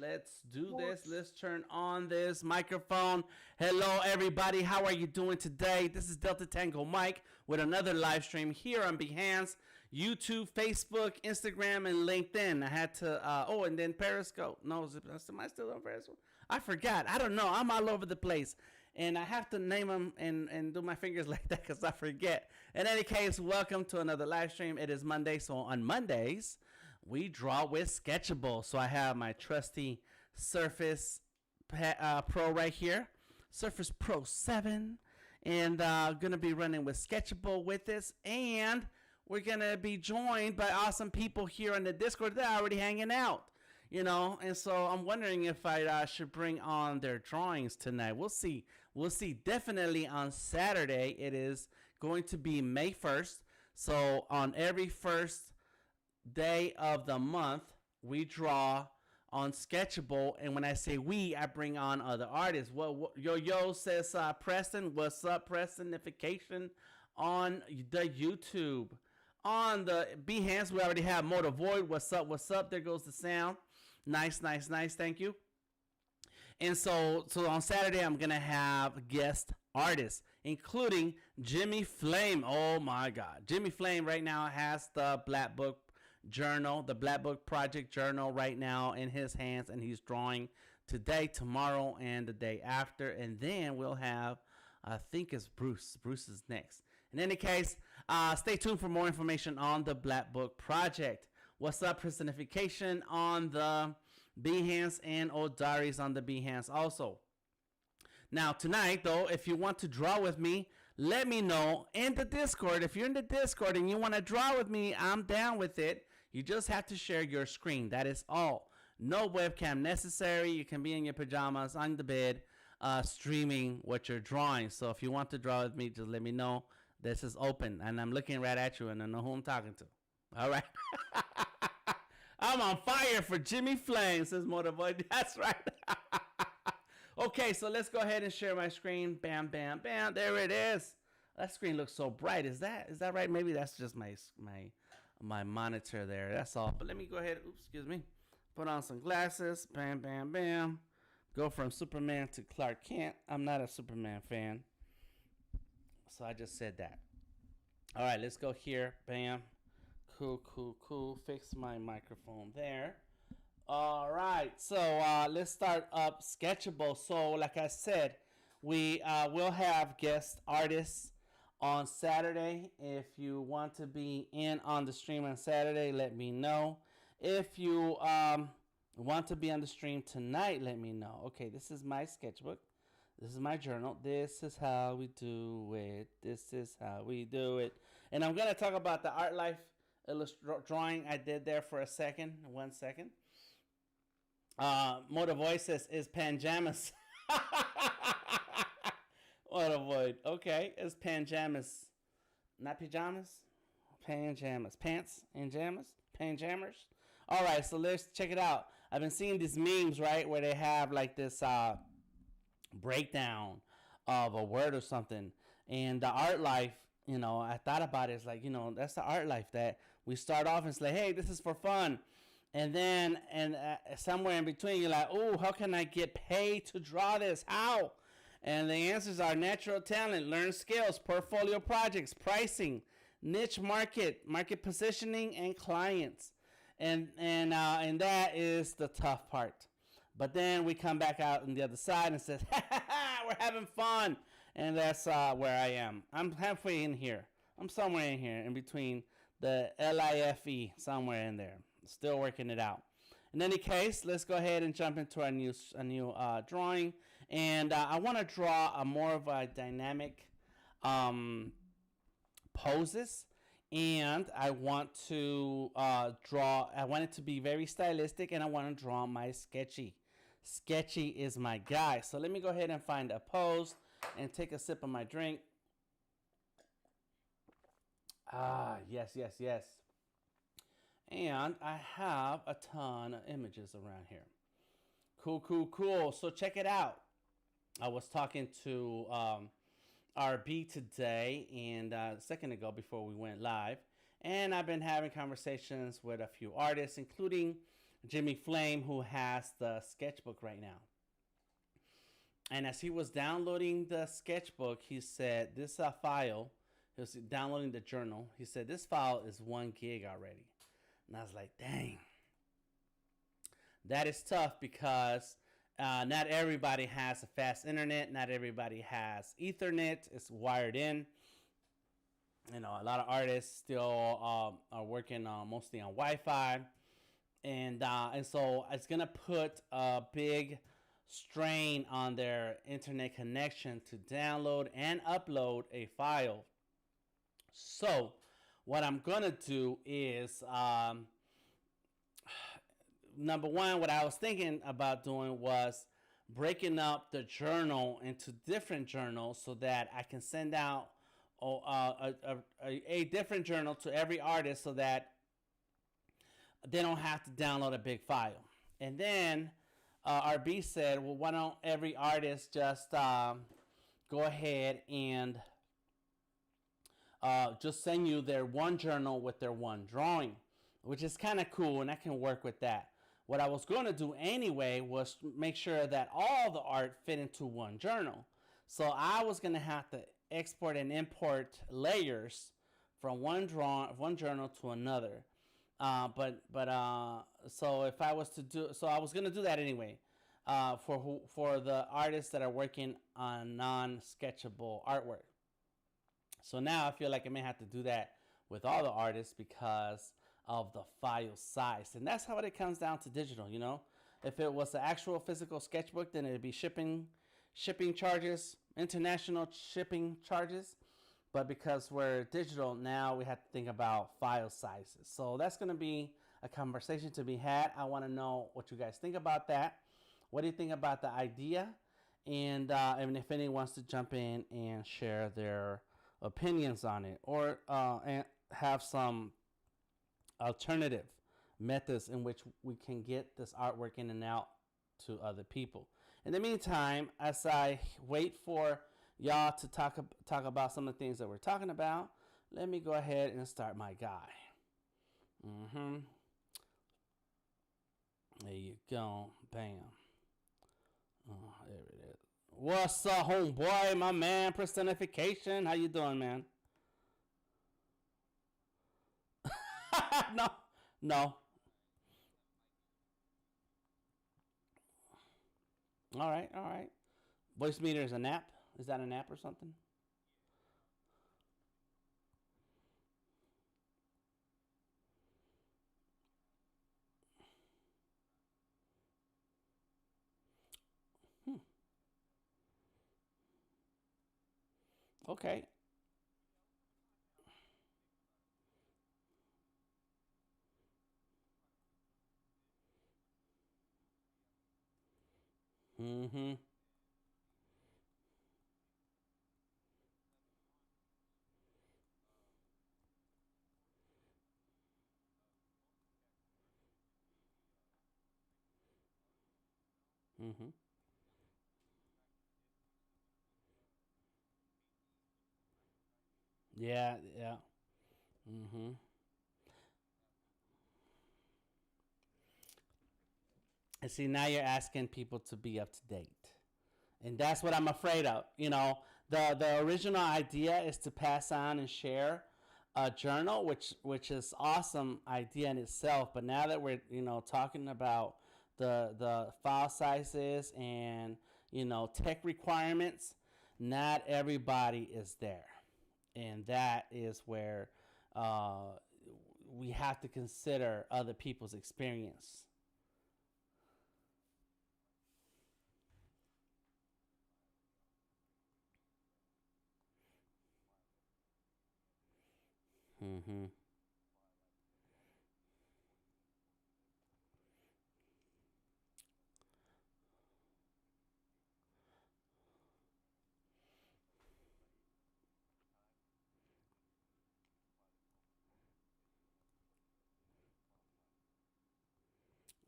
Let's do this. Let's turn on this microphone. Hello, everybody. How are you doing today? This is Delta Tango Mike with another live stream here on Behance, YouTube, Facebook, Instagram, and LinkedIn. I had to, and then Periscope. No, am I still on Periscope? I forgot. I don't know. I'm all over the place. And I have to name them and do my fingers like that because I forget. In any case, welcome to another live stream. It is Monday. So on Mondays, we draw with Sketchable. So I have my trusty Surface Pro right here. Surface Pro 7. And going to be running with Sketchable with this. And we're going to be joined by awesome people here on the Discord. They're already hanging out. You know, and so I'm wondering if I should bring on their drawings tonight. We'll see. We'll see. Definitely on Saturday, it is going to be May 1st. So on every first day of the month, we draw on Sketchable. And when I say we, I bring on other artists. Well, Yo says, Preston, what's up, Prestonification on the YouTube. On the Behance, we already have Motor Void. What's up? What's up? There goes the sound. Nice. Thank you. And so on Saturday, I'm going to have guest artists, including Jimmy Flame. Oh, my God. Jimmy Flame right now has the Black Book Journal, the Black Book Project Journal right now in his hands. And he's drawing today, tomorrow, and the day after. And then we'll have, I think it's Bruce. Bruce is next. In any case, stay tuned for more information on the Black Book Project. What's up, Personification on the Behance and Odaris on the Behance also. Now, tonight, though, if you want to draw with me, let me know in the Discord. If you're in the Discord and you want to draw with me, I'm down with it. You just have to share your screen. That is all. No webcam necessary. You can be in your pajamas on the bed streaming what you're drawing. So if you want to draw with me, just let me know. This is open, and I'm looking right at you, and I know who I'm talking to. All right. I'm on fire for Jimmy Flame, says Motorboy. That's right. Okay, so let's go ahead and share my screen. Bam, bam, bam. There it is. That screen looks so bright. Is that right? Maybe that's just my monitor there. That's all. But let me go ahead. Oops, excuse me. Put on some glasses. Bam, bam, bam. Go from Superman to Clark Kent. I'm not a Superman fan, so I just said that. All right, let's go here. Bam. Cool. Fix my microphone there. All right, so let's start up Sketchable. So like I said, we will have guest artists on Saturday. If you want to be in on the stream on Saturday, let me know. If you want to be on the stream tonight, let me know. Okay, this is my sketchbook. This is my journal. This is how we do it. This is how we do it. And I'm going to talk about the Art Life drawing I did there for a second. 1 second. Motor Voice says, is Panjamas. What a void. Okay, it's Panjamas. Not pajamas? Panjamas. Pants and jammers? Panjammers? All right, so let's check it out. I've been seeing these memes, right, where they have like this breakdown of a word or something. And the Art Life, you know, I thought about it. It's like, you know, that's the Art Life that we start off and say, hey, this is for fun. And then somewhere in between, you're like, oh, how can I get paid to draw this? How? And the answers are natural talent, learn skills, portfolio projects, pricing, niche market positioning, and clients. And that is the tough part. But then we come back out on the other side and says, we're having fun. And that's where I am. I'm halfway in here. I'm somewhere in here in between the LIFE, somewhere in there. Still working it out. In any case, let's go ahead and jump into a new drawing. And I want to draw a more of a dynamic poses. And I want to I want it to be very stylistic, and I want to draw my sketchy. Sketchy is my guy. So let me go ahead and find a pose and take a sip of my drink. Yes. And I have a ton of images around here. Cool. So check it out. I was talking to RB today and a second ago before we went live. And I've been having conversations with a few artists, including Jimmy Flame, who has the sketchbook right now. And as he was downloading the sketchbook, he said, this file, he was downloading the journal. He said, this file is 1 gig already. And I was like, dang. That is tough because not everybody has a fast internet. Not everybody has Ethernet. It's wired in. You know, a lot of artists still are working mostly on Wi-Fi. And so it's going to put a big strain on their internet connection to download and upload a file. So what I'm going to do is, number one, what I was thinking about doing was breaking up the journal into different journals so that I can send out a different journal to every artist so that they don't have to download a big file. And then RB said, well, why don't every artist just go ahead and just send you their one journal with their one drawing, which is kind of cool, and I can work with that. What I was going to do anyway was make sure that all the art fit into one journal. So I was going to have to export and import layers from one journal to another. So if I was to do, so I was gonna do that anyway, for the artists that are working on non-sketchable artwork. So now I feel like I may have to do that with all the artists because of the file size, and that's how it comes down to digital. You know, if it was the actual physical sketchbook, then it'd be shipping charges, international shipping charges. But because we're digital now, we have to think about file sizes. So that's going to be a conversation to be had. I want to know what you guys think about that. What do you think about the idea? And if anyone wants to jump in and share their opinions on it, or and have some alternative methods in which we can get this artwork in and out to other people. In the meantime, as I wait for y'all to talk about some of the things that we're talking about, let me go ahead and start my guy. There you go. Bam. Oh, there it is. What's up, homeboy? My man, personification. How you doing, man? No. All right. Voice meter is an app. Is that an app or something? Okay. Mm-hmm. Mm-hmm. Yeah. Mm-hmm. And see, now you're asking people to be up to date. And that's what I'm afraid of. You know, the original idea is to pass on and share a journal, which is awesome idea in itself. But now that we're talking about the file sizes and tech requirements, not everybody is there, and that is where we have to consider other people's experience. Mm-hmm.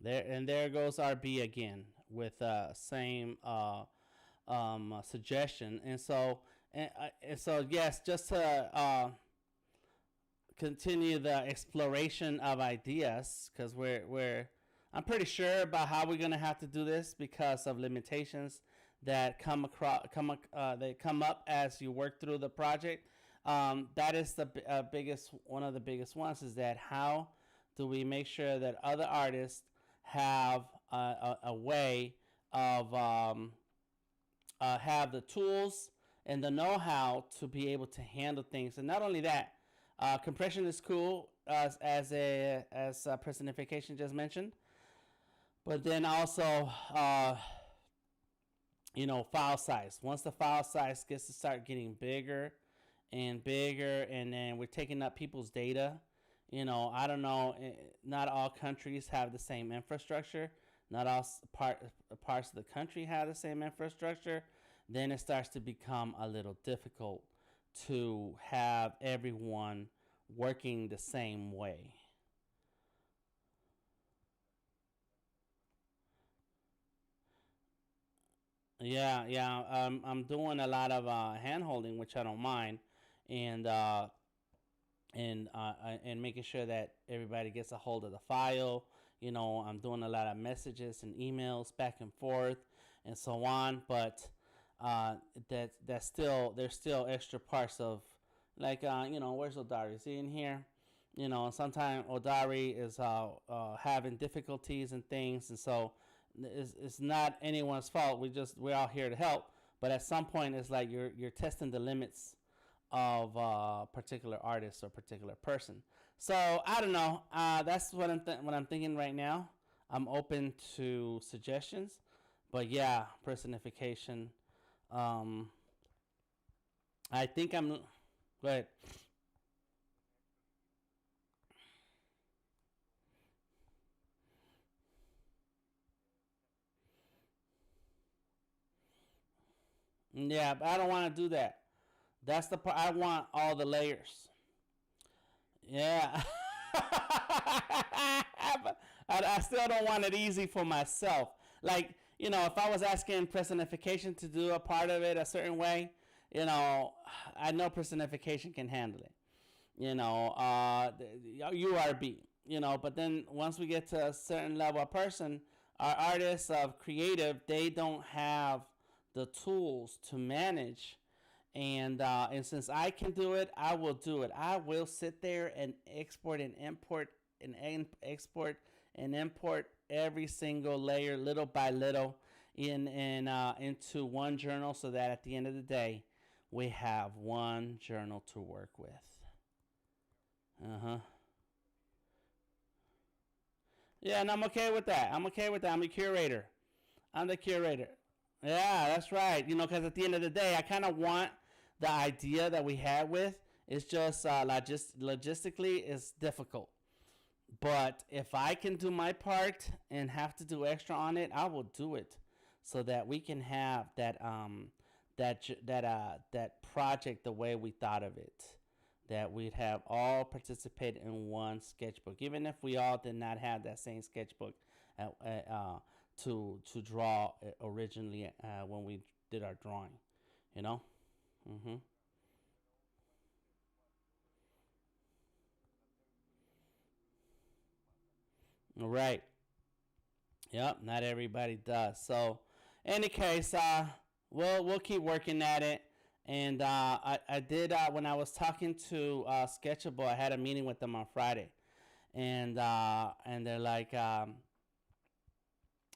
There goes RB again with same suggestion, and so yes, just to continue the exploration of ideas, because we're I'm pretty sure about how we're gonna have to do this because of limitations that they come up as you work through the project. That is the biggest one of the biggest ones is that how do we make sure that other artists have a way of have the tools and the know-how to be able to handle things. And not only that, compression is cool as personification just mentioned, but then also file size. Once the file size gets to start getting bigger and bigger, and then we're taking up people's data. I don't know. Not all countries have the same infrastructure. Not all parts of the country have the same infrastructure. Then it starts to become a little difficult to have everyone working the same way. Yeah. I'm doing a lot of hand holding, which I don't mind, and and making sure that everybody gets a hold of the file. I'm doing a lot of messages and emails back and forth, and so on. But that's still there's still extra parts of like where's Odari? Is he in here? Sometimes Odari is having difficulties and things, and so it's not anyone's fault. We're all here to help. But at some point, it's like you're testing the limits of a particular artist or particular person. So I don't know. That's what I'm thinking right now. I'm open to suggestions, but yeah, personification. I think I'm. Go ahead. Yeah, but I don't want to do that. That's the part. I want all the layers. Yeah. I still don't want it easy for myself. Like, if I was asking personification to do a part of it a certain way, I know personification can handle it. URB, but then once we get to a certain level of person, our artists of creative, they don't have the tools to manage. And since I can do it, I will do it. I will sit there and export and import and import every single layer little by little into one journal, so that at the end of the day, we have one journal to work with. Uh-huh. Yeah, and I'm okay with that. I'm okay with that. I'm a curator. I'm the curator. Yeah, that's right. Because at the end of the day, I kind of want the idea that we had with. It's just logistically, it's difficult. But if I can do my part and have to do extra on it, I will do it, so that we can have that project the way we thought of it. That we'd have all participate in one sketchbook, even if we all did not have that same sketchbook to draw originally when we did our drawing, you know. Mm-hmm. Right. Yep. Not everybody does. So, any case, we'll keep working at it. And I did when I was talking to Sketchable. I had a meeting with them on Friday, and they're like,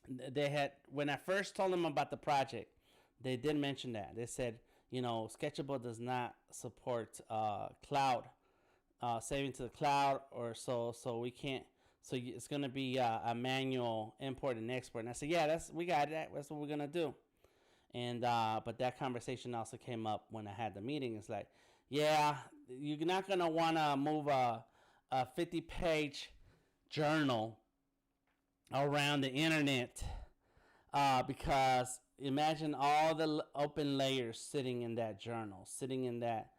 they had when I first told them about the project, they did mention that. They said, Sketchable does not support cloud saving to the cloud, or so we can't. So it's gonna be a manual import and export. And I said, yeah, we got that. That's what we're gonna do. And but that conversation also came up when I had the meeting. It's like, yeah, you're not gonna want to move a 50-page journal around the internet because imagine all the open layers sitting in that journal, sitting in that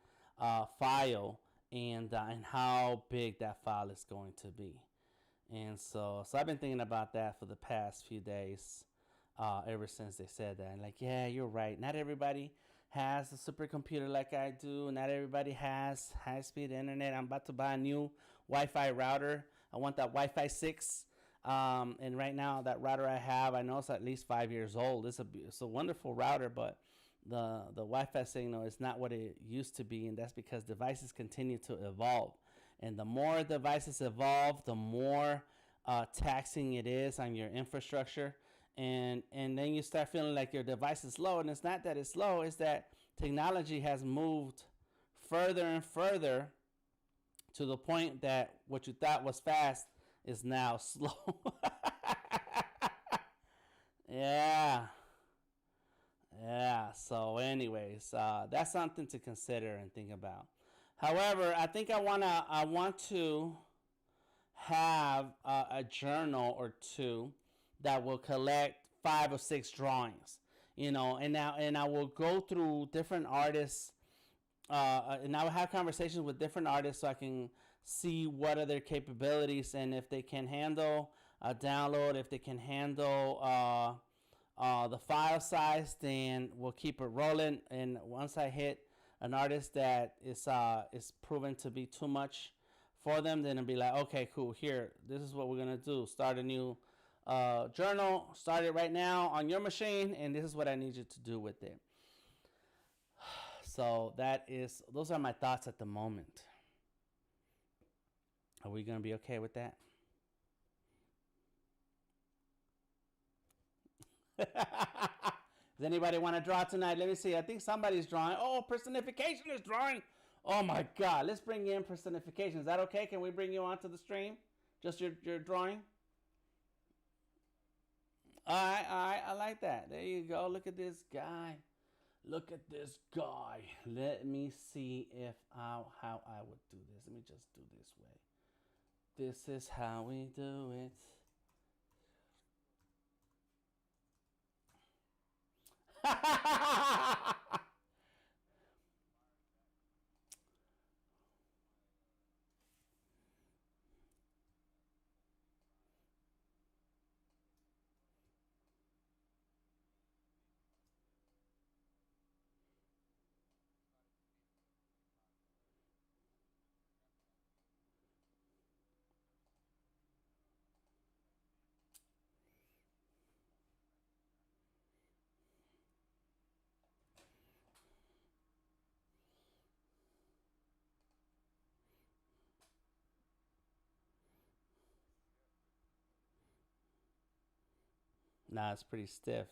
file, and how big that file is going to be. And so I've been thinking about that for the past few days, ever since they said that. And like, yeah, you're right. Not everybody has a supercomputer like I do. Not everybody has high-speed internet. I'm about to buy a new Wi-Fi router. I want that Wi-Fi 6 And right now, that router I have, I know it's at least 5 years old. It's a wonderful router, but the Wi-Fi signal is not what it used to be, and that's because devices continue to evolve. And the more devices evolve, the more taxing it is on your infrastructure. And then you start feeling like your device is slow, and it's not that it's slow, it's that technology has moved further and further to the point that what you thought was fast is now slow. Yeah. Yeah. So, anyways, that's something to consider and think about. However, I think I want to have a journal or two that will collect 5 or 6 drawings. And I will go through different artists, and I will have conversations with different artists so I can see what are their capabilities and if they can handle a download, if they can handle the file size, then we'll keep it rolling. And once I hit an artist that is proven to be too much for them, then it'll be like, okay, cool, here, this is what we're gonna do. Start a new journal, start it right now on your machine, and this is what I need you to do with it. So those are my thoughts at the moment. Are we gonna be okay with that? Does anybody want to draw tonight? Let me see. I think somebody's drawing. Oh, personification is drawing. Oh my God. Let's bring in personification. Is that okay? Can we bring you onto the stream? Just your drawing? All right. I like that. There you go. Look at this guy. Look at this guy. Let me see how I would do this. Let me just do this way. This is how we do it. Nah, it's pretty stiff.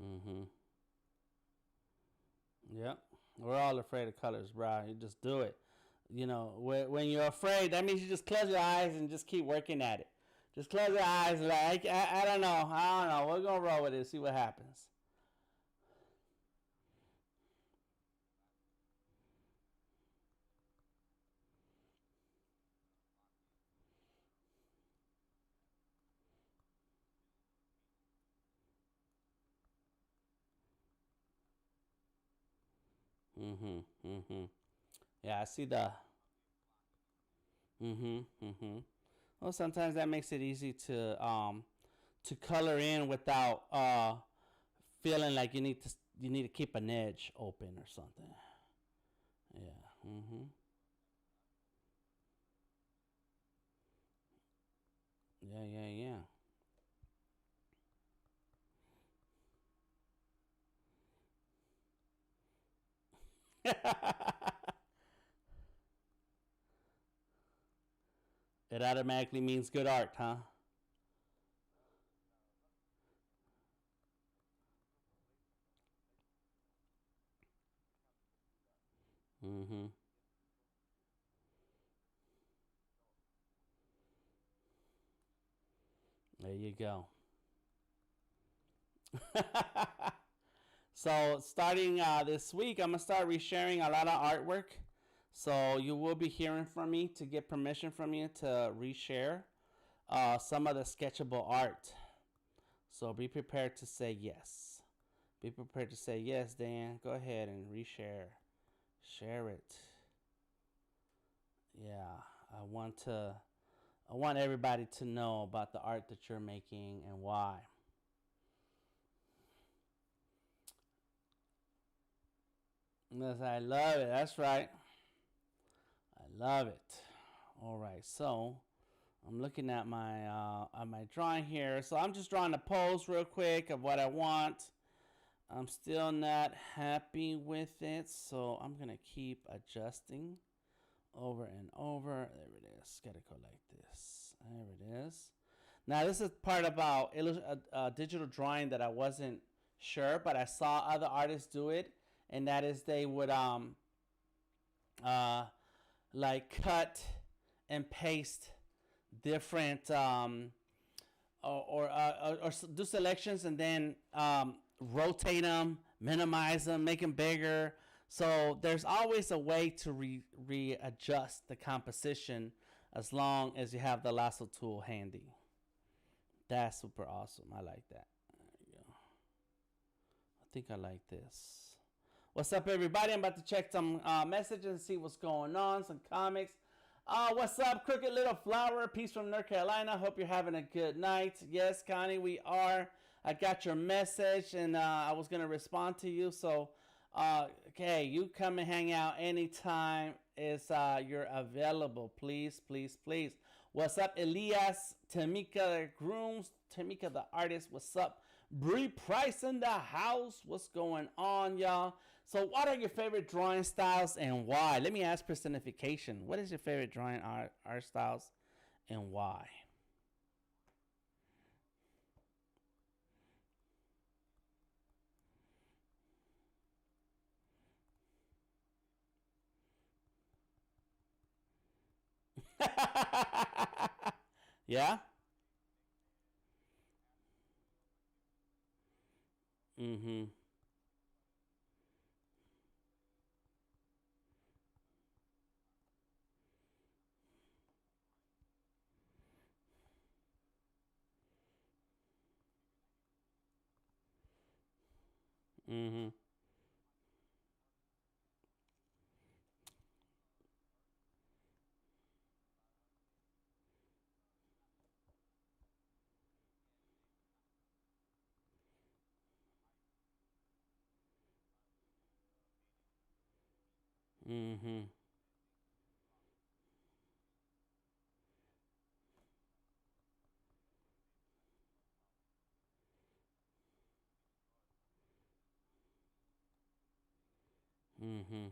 Mm-hmm. Yep. We're all afraid of colors, bro. You just do it. When you're afraid, that means you just close your eyes and just keep working at it. Just close your eyes. Like I don't know. I don't know. We're gonna roll with it. See what happens. Mm-hmm. Mm-hmm. Yeah, I see the. Mm-hmm. Mm-hmm. Well, sometimes that makes it easy to color in without feeling like you need to keep an edge open or something. Yeah. Mm-hmm. Yeah. Yeah. Yeah. It automatically means good art, huh? Mm-hmm. There you go. So starting this week, I'm gonna start resharing a lot of artwork. So you will be hearing from me to get permission from you to reshare some of the sketchable art. So be prepared to say yes. Be prepared to say yes, Dan. Go ahead and reshare. Share it. Yeah, I want to I want everybody to know about the art that you're making and why. Yes, I love it. That's right. I love it. All right, so I'm looking at my drawing here. So I'm just drawing a pose real quick of what I want. I'm still not happy with it, so I'm gonna keep adjusting over and over. There it is. Gotta go like this. There it is. Now this is part about digital drawing that I wasn't sure, but I saw other artists do it, and that is they would like cut and paste different or do selections and then rotate them, minimize them, make them bigger. So there's always a way to readjust the composition as long as you have the lasso tool handy. That's super awesome. I like that. There you go. I think I like this. What's up, everybody? I'm about to check some messages and see what's going on, some comics. What's up, Crooked Little Flower? Peace from North Carolina. Hope you're having a good night. Yes, Connie, we are. I got your message, and I was going to respond to you. So, okay, you come and hang out anytime you're available. Please, please, please. What's up, Elias? Tamika the Grooms. Tamika the Artist. What's up? Bree Price in the house. What's going on, y'all? So what are your favorite drawing styles and why? Let me ask personification. What is your favorite drawing art styles and why? Yeah? Mm-hmm. Mm-hmm. Mm-hmm. Mm-hmm.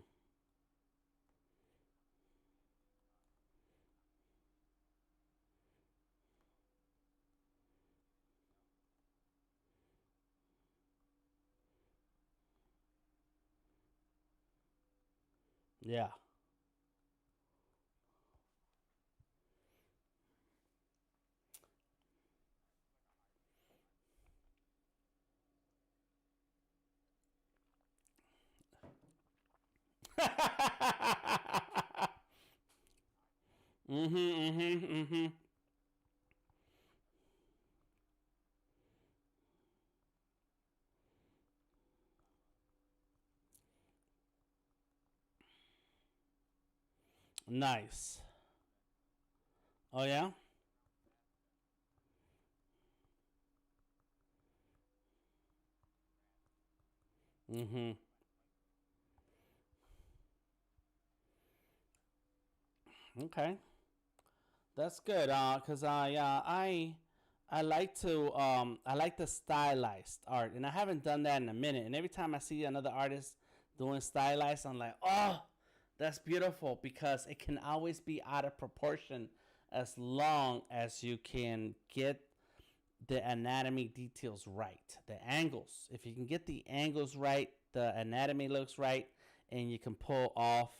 Yeah. Mm-hmm. Mm-hmm. Mm-hmm. Nice. Oh yeah? Mm-hmm. Okay. That's good. Cause yeah, I like to I like the stylized art, and I haven't done that in a minute. And every time I see another artist doing stylized, I'm like, oh, that's beautiful because it can always be out of proportion as long as you can get the anatomy details right, the angles. If you can get the angles right, the anatomy looks right, and you can pull off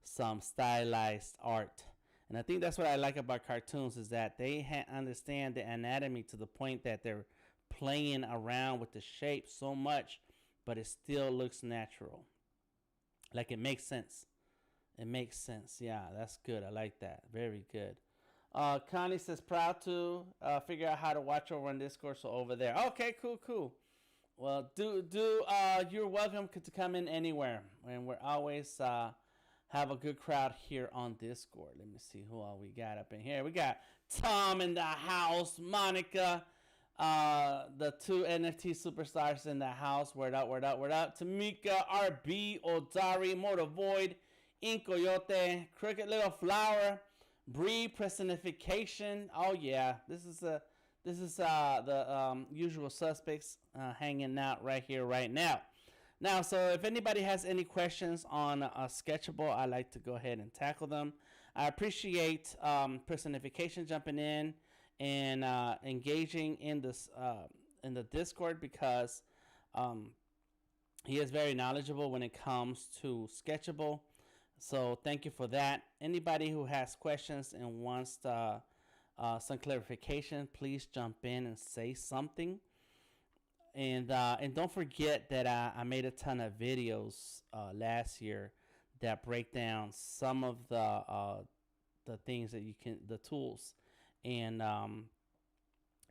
some stylized art. And I think that's what I like about cartoons is that they understand the anatomy to the point that they're playing around with the shape so much, but it still looks natural. Like it makes sense. It makes sense. Yeah, that's good. I like that. Very good. Connie says proud to figure out how to watch over on Discord. So over there. Okay, cool, cool. Well, you're welcome to come in anywhere, and we're always have a good crowd here on Discord. Let me see who all we got up in here. We got Tom in the house, Monica, the two NFT superstars in the house. Word up, word up, word up. Tamika, RB, Odari, Motor Void, Ink Coyote, Crooked Little Flower, Bree, Personification. Oh yeah, this is the usual suspects hanging out right here, right now. Now, so if anybody has any questions on Sketchable, I like to go ahead and tackle them. I appreciate Personification jumping in and engaging in this in the Discord because he is very knowledgeable when it comes to Sketchable. So thank you for that. Anybody who has questions and wants some clarification, please jump in and say something. And don't forget that I made a ton of videos last year that break down some of the things that you can, the tools and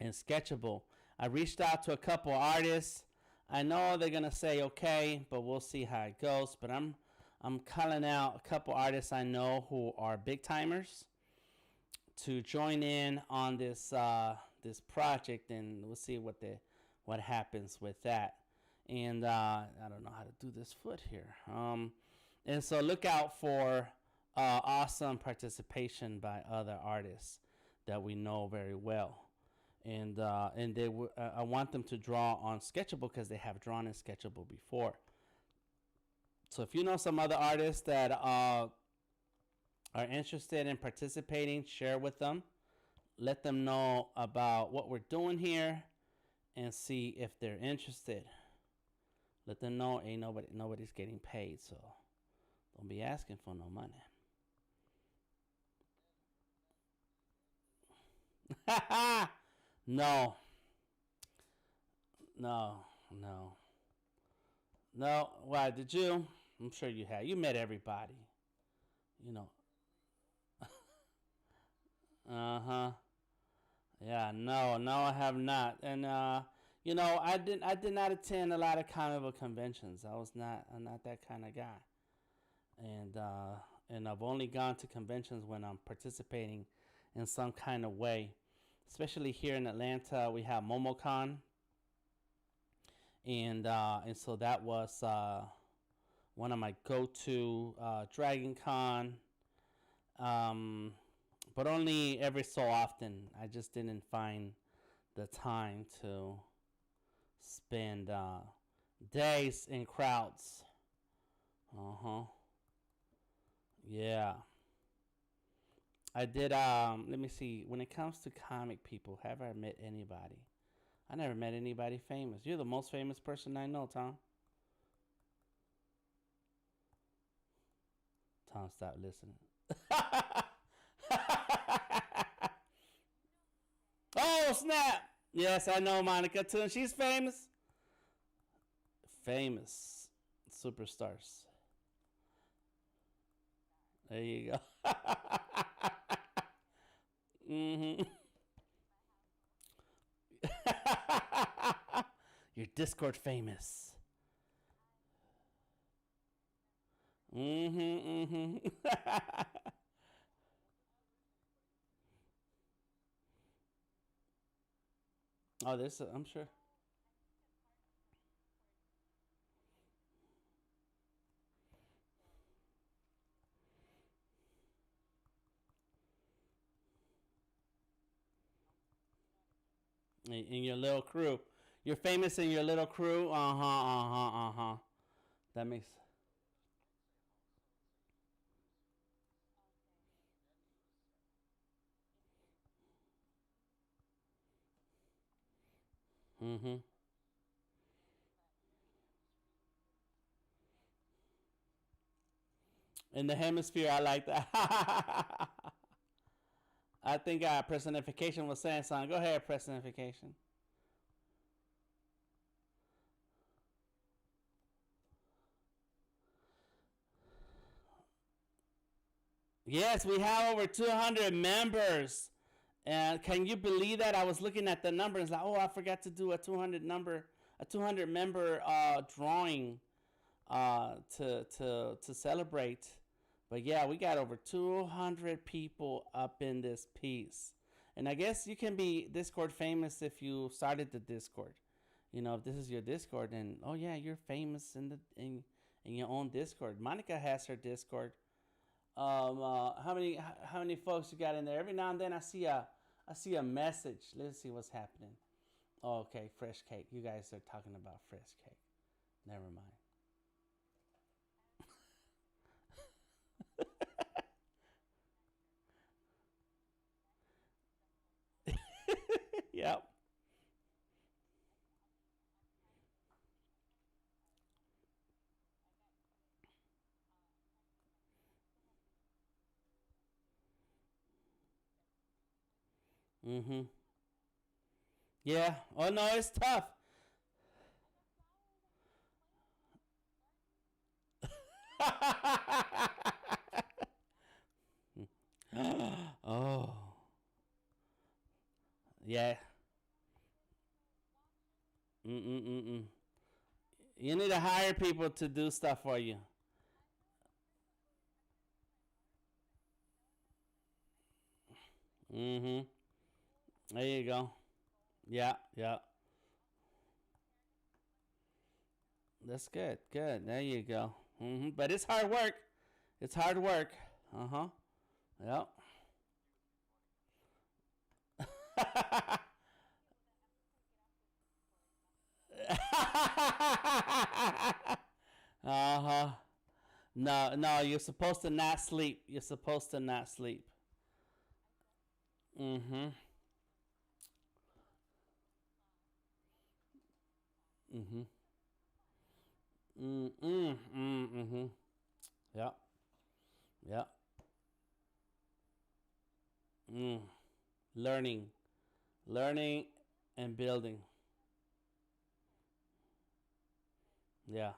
Sketchable. I reached out to a couple artists. I know they're gonna say okay, but we'll see how it goes. But I'm calling out a couple artists I know who are big timers to join in on this this project, and we'll see what happens with that. And I don't know how to do this foot here. And so look out for awesome participation by other artists that we know very well. And I want them to draw on Sketchable because they have drawn in Sketchable before. So if you know some other artists that are interested in participating, share with them. Let them know about what we're doing here and see if they're interested. Let them know ain't nobody's getting paid, so don't be asking for no money. No. No. No. No. Why did you? I'm sure you have. You met everybody. You know. Uh-huh. Yeah, no, I have not. And you know, I did not attend a lot of comic book conventions. I'm not that kind of guy. And I've only gone to conventions when I'm participating in some kind of way. Especially here in Atlanta, we have MomoCon. And so that was one of my go-to Dragon Con. But only every so often. I just didn't find the time to spend days in crowds. Yeah. I did, let me see. When it comes to comic people, have I met anybody? I never met anybody famous. You're the most famous person I know, Tom. Tom, stop listening. Oh, snap! Yes, I know Monica too. She's famous. Famous superstars. There you go. Mm-hmm. You're Discord famous. Mm-hmm, mm-hmm. Oh, this I'm sure. In your little crew. You're famous in your little crew. Uh huh. That makes. Mm-hmm. In the hemisphere, I like that. I think personification was saying something. Go ahead, personification. Yes, we have over 200 members. And can you believe that? I was looking at the numbers like, oh, I forgot to do a 200 member drawing to celebrate. But yeah, we got over 200 people up in this piece. And I guess you can be Discord famous if you started the Discord. You know, if this is your Discord, then oh yeah, you're famous in your own Discord. Monica has her Discord. How many folks you got in there? Every now and then I see a message. Let's see what's happening. Oh, okay, fresh cake. You guys are talking about fresh cake. Never mind. Yep. Mm-hmm. Yeah. Oh no, it's tough. Oh. Yeah. Mm-mm-mm-mm. You need to hire people to do stuff for you. Mm-hmm. There you go. Yeah, yeah. That's good. Good. There you go. But it's hard work. It's hard work. Uh-huh. Yep. Uh-huh. No, no, you're supposed to not sleep. You're supposed to not sleep. Mm-hmm. Mm-hmm. Mm-mm. Mm-hmm. Yep. Yep. Mm. Learning. Learning and building. Yeah.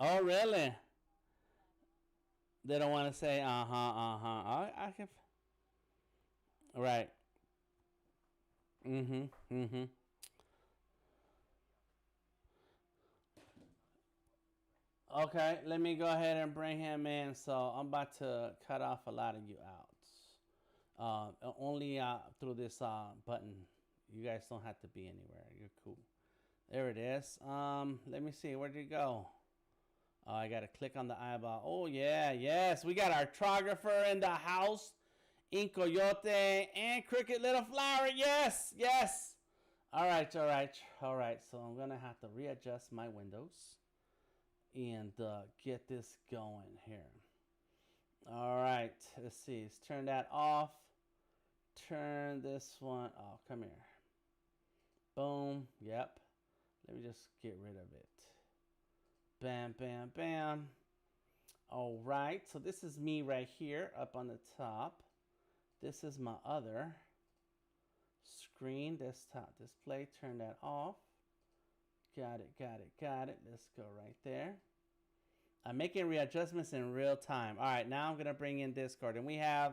Oh, really? They don't want to say, uh-huh, uh-huh. I can, right. Mm-hmm, mm-hmm. Okay, let me go ahead and bring him in. So I'm about to cut off a lot of you out. Only through this button. You guys don't have to be anywhere. You're cool. There it is. Let me see. Where did it go? Oh, I gotta click on the eyeball. Oh yeah, yes. We got our photographer in the house. Ink Coyote and Cricket Little Flower. Yes, yes. All right, all right, all right. So I'm gonna have to readjust my windows and get this going here. All right, let's see. Let's turn that off. Turn this one. Oh, come here. Boom. Yep. Let me just get rid of it. Bam, bam, bam. All right. So this is me right here up on the top. This is my other screen, desktop display. Turn that off. Got it, got it, got it. Let's go right there. I'm making readjustments in real time. All right, now I'm gonna bring in Discord, and we have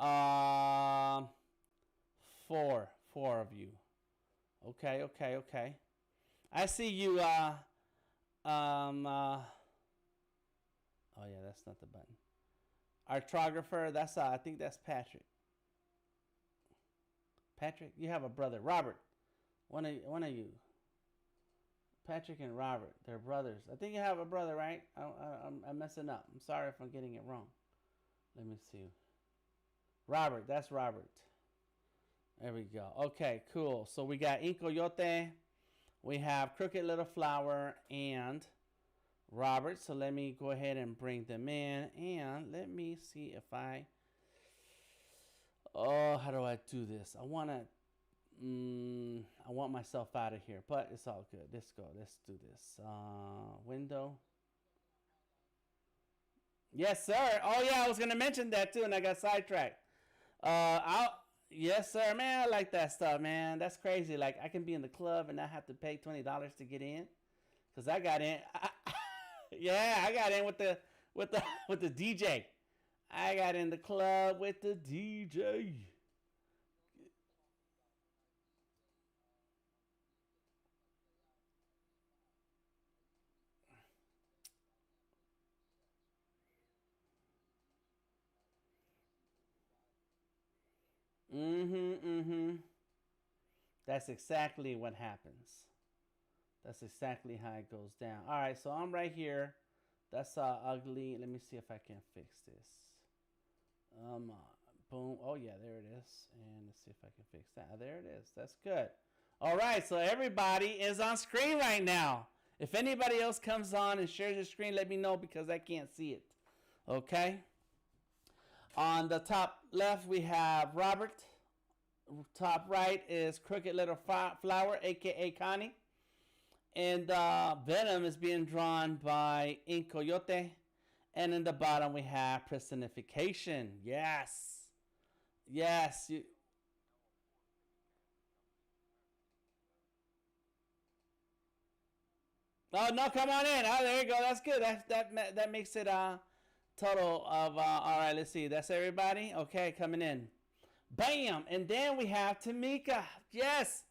uh, four of you. Okay, okay, okay. I see you. Oh yeah, that's not the button. Artographer. That's I think that's Patrick. Patrick, you have a brother, Robert. One of you. Patrick and Robert, they're brothers. I think you have a brother, right? I'm messing up. I'm sorry if I'm getting it wrong. Let me see. Robert, that's Robert. There we go. Okay, cool. So we got Ink Coyote, we have Crooked Little Flower, and Robert. So let me go ahead and bring them in, and let me see if oh, how do I do this? I want myself out of here, but it's all good. Let's go. Let's do this. Window. Yes, sir. Oh yeah, I was gonna mention that too, and I got sidetracked. I'll. Yes, sir, man. I like that stuff, man. That's crazy. Like I can be in the club and I have to pay $20 to get in, cause I got in. Yeah, I got in with the with the DJ. I got in the club with the DJ. That's exactly what happens. That's exactly how it goes down. All right, so I'm right here. That's ugly. Let me see if I can fix this. Boom. Oh yeah, there it is. And let's see if I can fix that. There it is. That's good. All right, so everybody is on screen right now. If anybody else comes on and shares your screen, let me know because I can't see it. Okay. On the top left, we have Robert. Top right is Crooked Little Flower, aka Connie. And Venom is being drawn by Ink Coyote. And in the bottom, we have Personification. Yes. Yes. Oh, no, come on in. Oh, there you go. That's good. That makes it total of, all right, let's see. That's everybody? Okay, coming in. Bam. And then we have Tamika. Yes.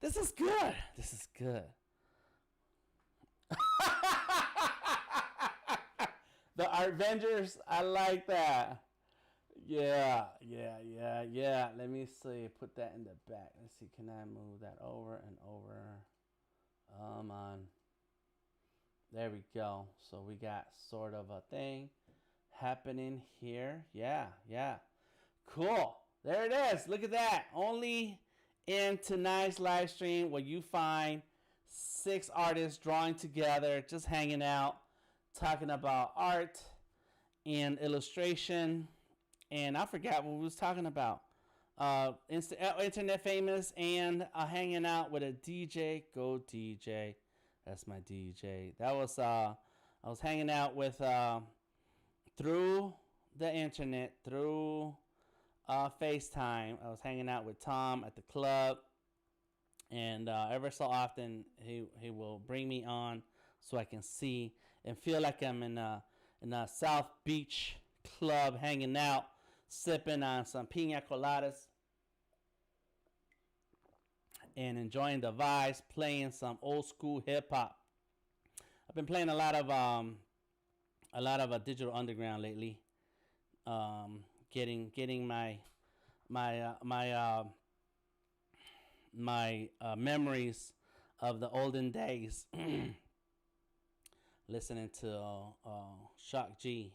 This is good. This is good. The Avengers, I like that. Yeah. Let me see. Put that in the back. Let's see. Can I move that over and over? Come on. There we go. So we got sort of a thing happening here. Yeah. Cool. There it is. Look at that. Only in tonight's live stream will you find 6 artists drawing together, just hanging out, talking about art and illustration. And I forgot what we was talking about. Internet famous and hanging out with a DJ. Go DJ. That's my DJ. That was I was hanging out with through the internet, through FaceTime. I was hanging out with Tom at the club, and ever so often he will bring me on so I can see and feel like I'm in a South Beach club hanging out, sipping on some pina coladas and enjoying the vibes, playing some old school hip hop. I've been playing a lot of digital underground lately. Getting my memories of the olden days. Listening to Shock G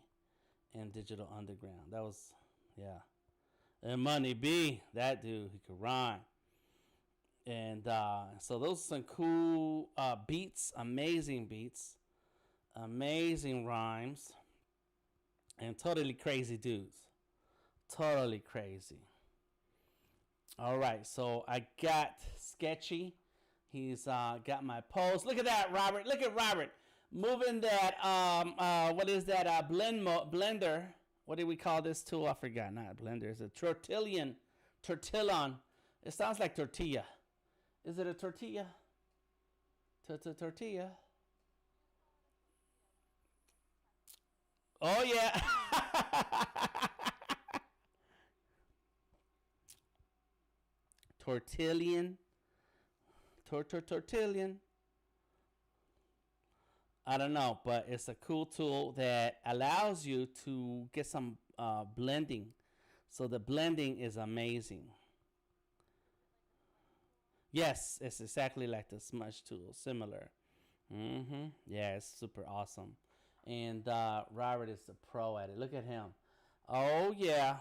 and Digital Underground. That was, yeah. And Money B, that dude, he could rhyme. And so those are some cool beats, amazing rhymes, and totally crazy dudes. Totally crazy. All right, so I got Sketchy. He's got my pose. Look at that, Robert. Look at Robert moving that. What is that? Blender. What do we call this tool? I forgot. Not blender. It's a tortillon. It sounds like tortilla. Is it a tortilla? Tortilla. Oh yeah. Tortillion. Tortillion. I don't know, but it's a cool tool that allows you to get some blending. So the blending is amazing. Yes, it's exactly like the smudge tool, similar. Yeah, it's super awesome. And Robert is the pro at it. Look at him. Oh yeah.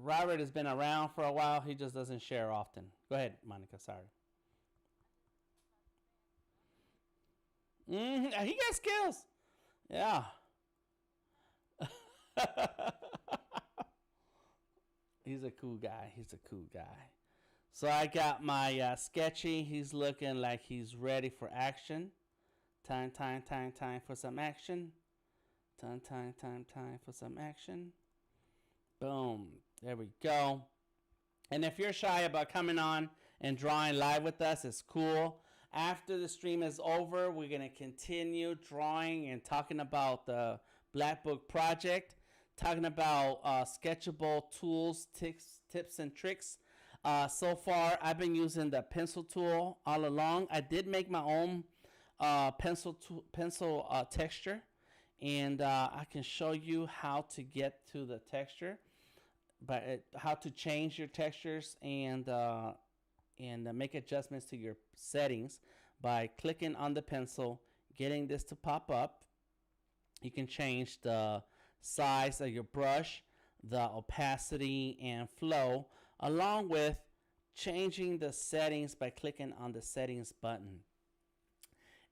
Robert has been around for a while. He just doesn't share often. Go ahead, Monica. Sorry. He got skills. Yeah. He's a cool guy. So I got my Sketchy. He's looking like he's ready for action. Time for some action. Time for some action. Boom. There we go. And if you're shy about coming on and drawing live with us, it's cool. After the stream is over, we're going to continue drawing and talking about the Black Book project, talking about sketchable tools, tips, and tricks. So far, I've been using the pencil tool all along. I did make my own pencil texture, and I can show you how to get to the texture. how to change your textures and make adjustments to your settings by clicking on the pencil, getting this to pop up. You can change the size of your brush, the opacity and flow, along with changing the settings by clicking on the settings button.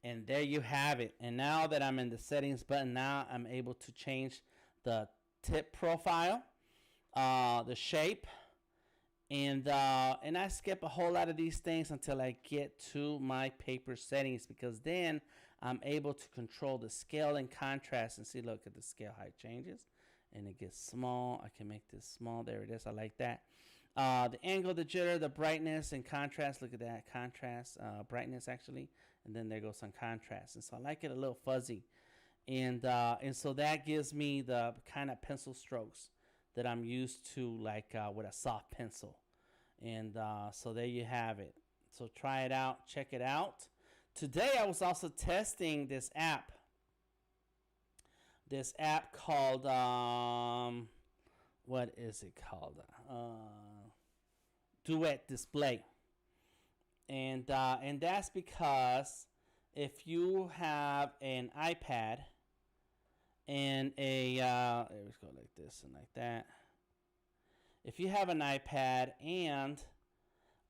And there you have it. And now that I'm in the settings button, now I'm able to change the tip profile, the shape, and I skip a whole lot of these things until I get to my paper settings, because then I'm able to control the scale and contrast. And see, look at the scale, how it changes and it gets small. I can make this small. There it is. I like that. The angle, the jitter, the brightness and contrast. Look at that contrast, brightness actually, and then there goes some contrast. And so I like it a little fuzzy, and so that gives me the kind of pencil strokes that I'm used to, like with a soft pencil. And so there you have it. So try it out, check it out. Today I was also testing this app called what is it called? Duet Display. And that's because if you have an iPad and let's go like this and like that. If you have an iPad and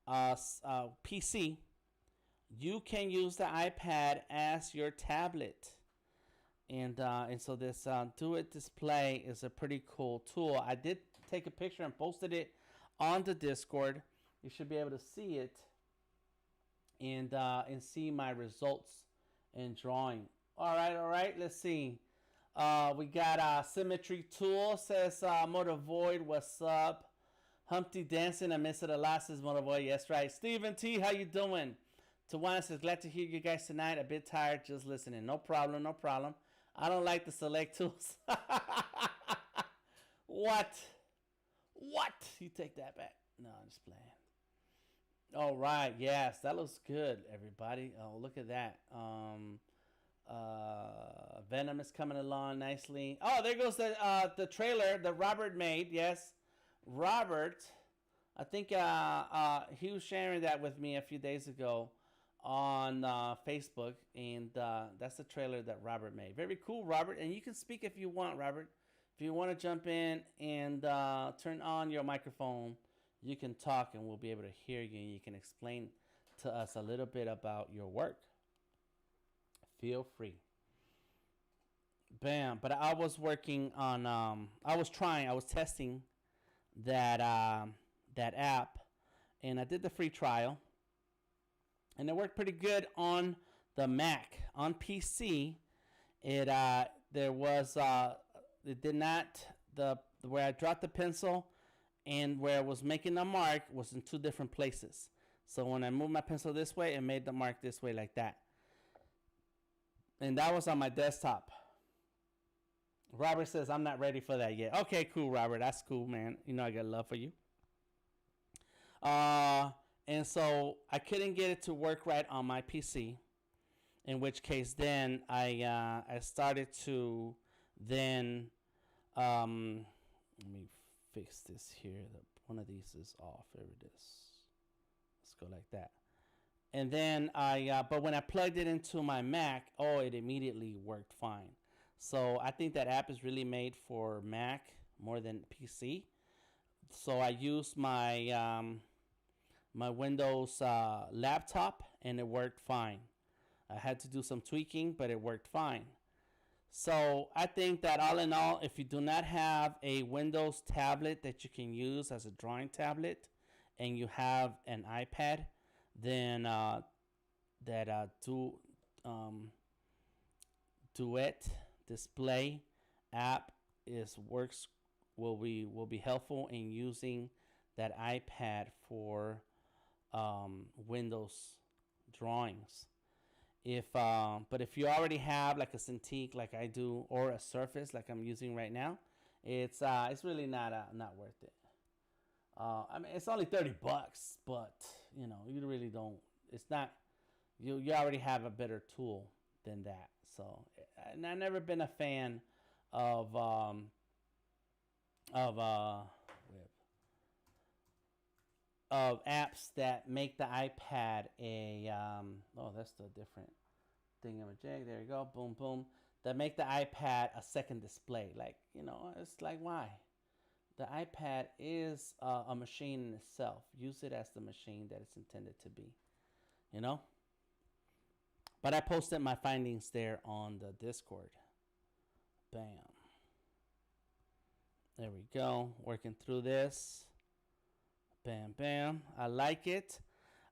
a PC, you can use the iPad as your tablet. And so this Duet Display is a pretty cool tool. I did take a picture and posted it on the Discord. You should be able to see it and see my results in drawing. All right. Let's see. We got Symmetry Tool, says Motor Void, what's up? Humpty Dancing, I missed it a lot, says Motor Void. Yes, right. Stephen T, how you doing? Tawana says, glad to hear you guys tonight. A bit tired, just listening. No problem. I don't like the select tools. What? You take that back. No, I'm just playing. All right. Yes, that looks good, everybody. Oh, look at that. Venom is coming along nicely. Oh, there goes the trailer that Robert made. Yes, Robert. I think he was sharing that with me a few days ago on Facebook, and that's the trailer that Robert made. Very cool, Robert. And you can speak if you want, Robert. If you want to jump in and turn on your microphone, you can talk and we'll be able to hear you, and you can explain to us a little bit about your work. Feel free. Bam. But I was working on I was testing that app, and I did the free trial, and it worked pretty good on the Mac. On PC, it did not, where I dropped the pencil and where I was making the mark was in two different places. So when I moved my pencil this way, it made the mark this way, like that. And that was on my desktop. Robert says, I'm not ready for that yet. Okay, cool, Robert. That's cool, man. You know I got love for you. And so I couldn't get it to work right on my PC, in which case then I started to then, let me fix this here. One of these is off. There it is. Let's go like that. And then but when I plugged it into my Mac, it immediately worked fine. So I think that app is really made for Mac more than PC. So I used my my Windows laptop, and it worked fine. I had to do some tweaking, but it worked fine. So I think that all in all, if you do not have a Windows tablet that you can use as a drawing tablet, and you have an iPad, then Duet Display app will be helpful in using that iPad for Windows drawings. But if you already have like a Cintiq like I do, or a Surface like I'm using right now, it's really not worth it. I mean, it's only $30, but you know, you really don't. It's not. You already have a better tool than that. So, and I've never been a fan of of apps that make the iPad a oh, that's the different thing of a jig. There you go. Boom, boom. That make the iPad a second display. Like, you know, it's like, why? The iPad is a machine in itself. Use it as the machine that it's intended to be. You know? But I posted my findings there on the Discord. Bam. There we go. Working through this. Bam, bam. I like it.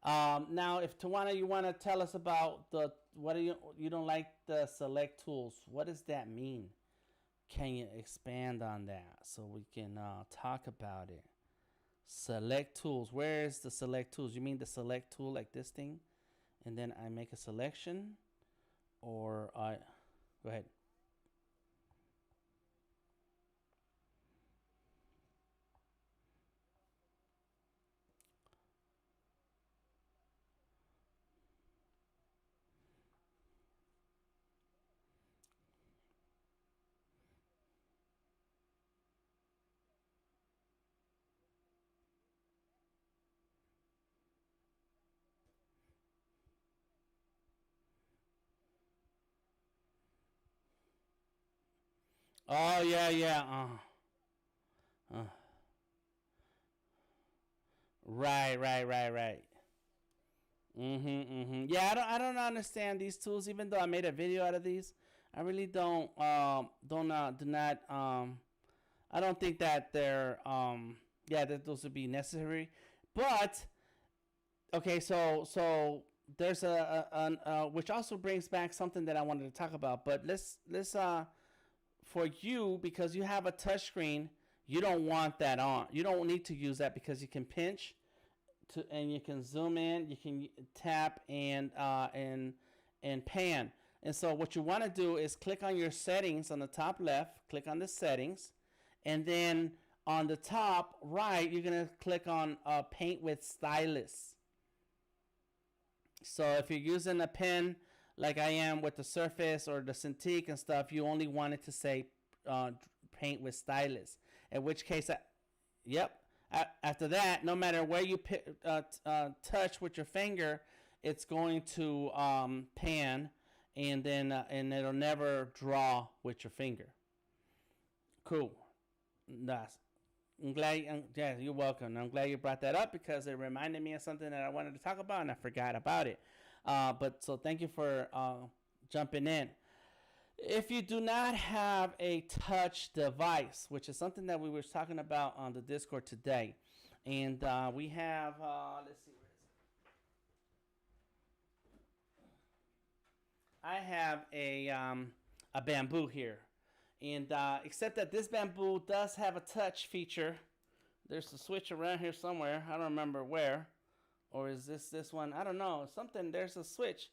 Now, if Tawana, you want to tell us about the what do you don't like the select tools? What does that mean? Can you expand on that so we can talk about it? Select tools. Where is the select tools? You mean the select tool like this thing, and then I make a selection, or go ahead. Oh yeah, yeah. Uh. Right, right, right, right. Yeah, I don't understand these tools. Even though I made a video out of these, I really do not I don't think that they're yeah, that those would be necessary. But okay, so there's which also brings back something that I wanted to talk about. But let's for you, because you have a touch screen, you don't want that on. You don't need to use that because you can pinch to, and you can zoom in, you can tap and pan. And so what you want to do is click on your settings on the top left, click on the settings, and then on the top right, you're going to click on paint with stylus. So if you're using a pen like I am with the Surface or the Cintiq and stuff, you only want it to say paint with stylus. In which case, yep. After that, no matter where you touch with your finger, it's going to pan, and then and it'll never draw with your finger. Cool. Nice. I'm glad. Yeah, you're welcome. I'm glad you brought that up because it reminded me of something that I wanted to talk about and I forgot about it. But so thank you for jumping in. If you do not have a touch device, which is something that we were talking about on the Discord today, and we have, let's see, where is it? I have a bamboo here, and except that this bamboo does have a touch feature. There's a switch around here somewhere. I don't remember where, or is this one? I don't know. Something. There's a switch.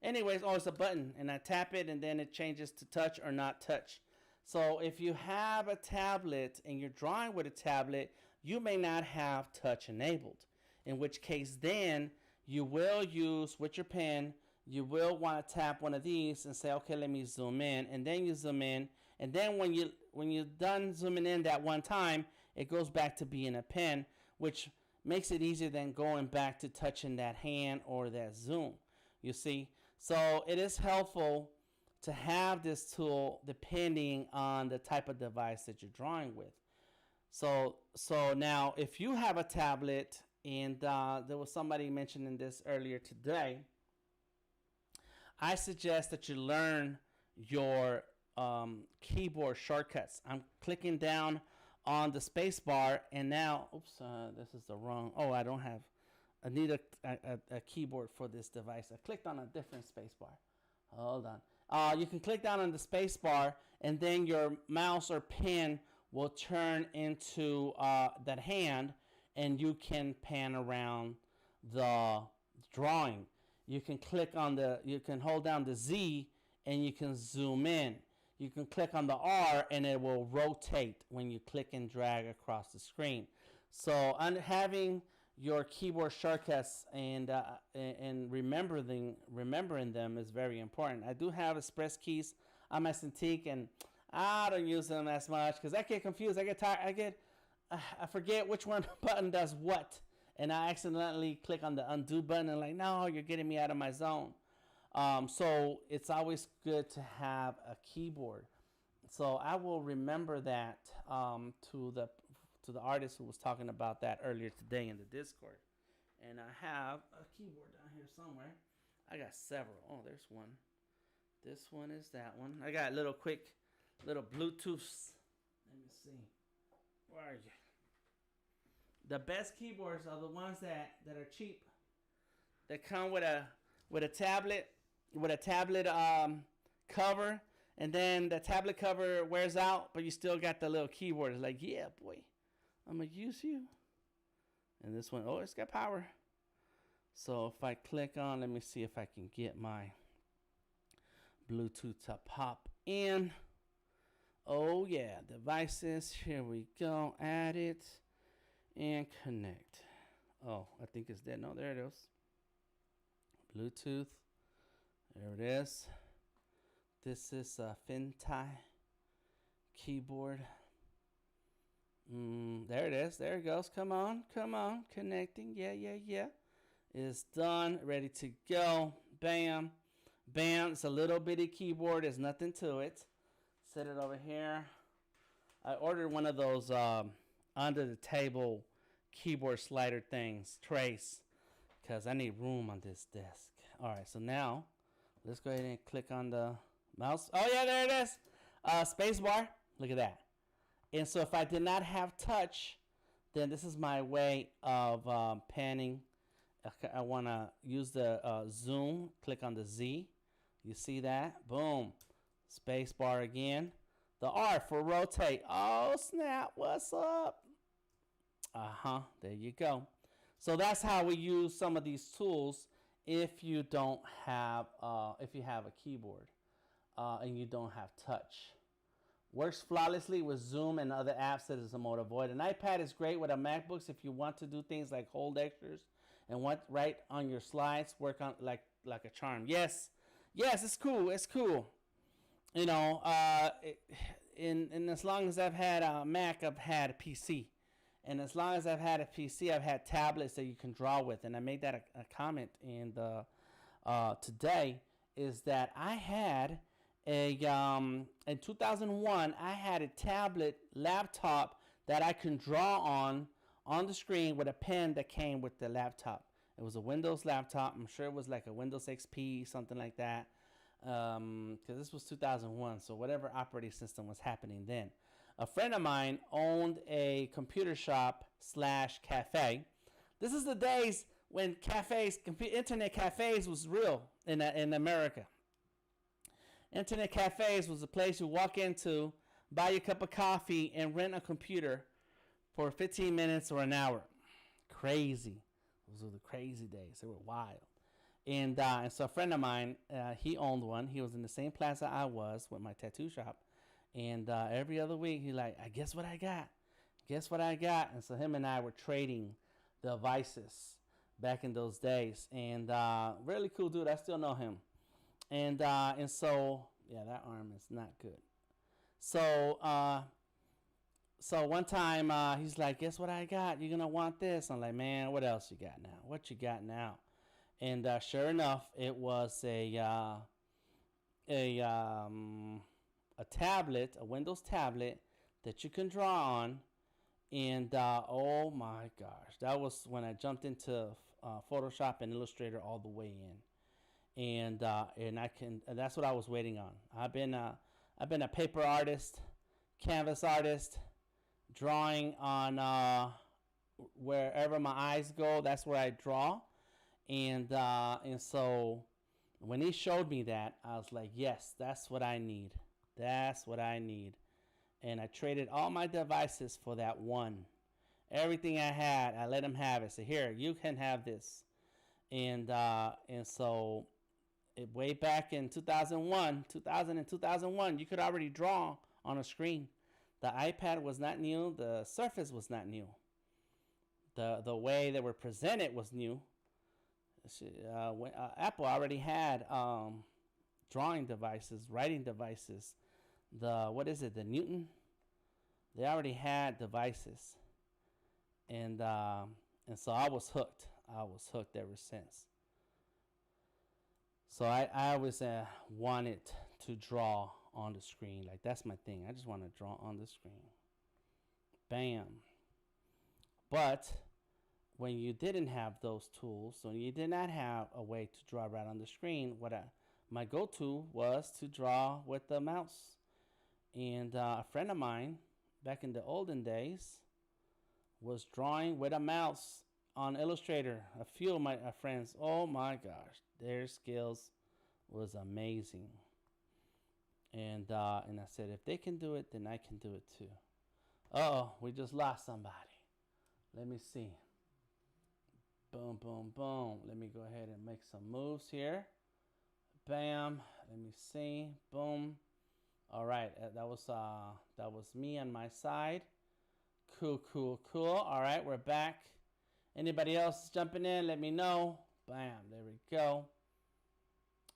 Anyways, oh, it's a button, and I tap it, and then it changes to touch or not touch. So if you have a tablet and you're drawing with a tablet, you may not have touch enabled, in which case then you will use with your pen, you will want to tap one of these and say, okay, let me zoom in, and then you zoom in, and then when you're done zooming in that one time, it goes back to being a pen, which makes it easier than going back to touching that hand or that zoom, you see. So it is helpful to have this tool depending on the type of device that you're drawing with. So now if you have a tablet, and there was somebody mentioning this earlier today, I suggest that you learn your keyboard shortcuts. I'm clicking down on the space bar, and now, oops, this is the wrong, oh, I need a keyboard for this device. I clicked on a different space bar. Hold on. You can click down on the space bar, and then your mouse or pen will turn into that hand, and you can pan around the drawing. You can you can hold down the Z, and you can zoom in. You can click on the R, and it will rotate when you click and drag across the screen. So having your keyboard shortcuts and remembering them is very important. I do have express keys on my Cintiq, and I don't use them as much because I get confused. I get tired. I forget which one button does what, and I accidentally click on the undo button and like, no, you're getting me out of my zone. So it's always good to have a keyboard. So I will remember that to the artist who was talking about that earlier today in the Discord. And I have a keyboard down here somewhere. I got several. Oh, there's one. This one is that one. I got little Bluetooths. Let me see. Where are you? The best keyboards are the ones that are cheap. That come with a tablet cover, and then the tablet cover wears out, but you still got the little keyboard. It's like, yeah, boy, I'm gonna use you. And this one, oh, it's got power. So if I click on, let me see if I can get my Bluetooth to pop in. Oh yeah, devices, here we go, add it and connect. Oh, I think it's dead. No, there it is. Bluetooth, there it is. This is a Fintai keyboard. There it is. There it goes. Come on. Connecting. Yeah. It's done. Ready to go. Bam. It's a little bitty keyboard. There's nothing to it. Set it over here. I ordered one of those under the table keyboard slider things, trace, because I need room on this desk. All right. So now let's go ahead and click on the mouse. Oh yeah, there it is. Space bar. Look at that. And so if I did not have touch, then this is my way of panning. I want to use the zoom. Click on the Z. You see that? Boom. Space bar again. The R for rotate. Oh, snap. What's up? There you go. So that's how we use some of these tools if you don't have, if you have a keyboard and you don't have touch. Works flawlessly with Zoom and other apps that is a mode avoid. An iPad is great with a MacBooks if you want to do things like hold extras and want right on your slides, work on like a charm. Yes, it's cool. You know, in as long as I've had a Mac, I've had a PC. And as long as I've had a PC, I've had tablets that you can draw with. And I made that a comment in the today, is that I had in 2001, I had a tablet laptop that I can draw on the screen with a pen that came with the laptop. It was a Windows laptop. I'm sure it was like a Windows XP, something like that. Because this was 2001, so whatever operating system was happening then. A friend of mine owned a computer shop / cafe. This is the days when internet cafes was real in America. Internet cafes was a place you walk into, buy a cup of coffee, and rent a computer for 15 minutes or an hour. Crazy. Those were the crazy days. They were wild. And so a friend of mine, he owned one. He was in the same plaza I was with my tattoo shop. And every other week, he like, I guess what I got. And so him and I were trading devices back in those days. And really cool dude. I still know him. And so, yeah, that arm is not good. So one time he's like, guess what I got? You're going to want this. I'm like, man, what else you got now? What you got now? And sure enough, it was a tablet, a Windows tablet that you can draw on. And oh my gosh, that was when I jumped into Photoshop and Illustrator all the way in. And that's what I was waiting on. I've been a paper artist, canvas artist, drawing on wherever my eyes go. That's where I draw. And so when he showed me that, I was like, yes, that's what I need. And I traded all my devices for that one. Everything I had, I let him have it. So here, you can have this. And so way back in 2001, you could already draw on a screen. The iPad was not new. The Surface was not new. The way they were presented was new. Apple already had drawing devices, writing devices. The Newton? They already had devices. And And so I was hooked. I was hooked ever since. So I always wanted to draw on the screen. Like, that's my thing. I just want to draw on the screen. Bam. But when you didn't have those tools, so you did not have a way to draw right on the screen, my go-to was to draw with the mouse. And a friend of mine back in the olden days was drawing with a mouse on Illustrator. A few of my friends, oh my gosh, their skills was amazing. And I said, if they can do it, then I can do it too. Uh-oh, we just lost somebody. Let me see. Boom, boom, boom. Let me go ahead and make some moves here. Bam. Let me see. Boom. All right, that was me on my side. Cool, cool, cool. All right, we're back. Anybody else jumping in? Let me know. Bam. There we go.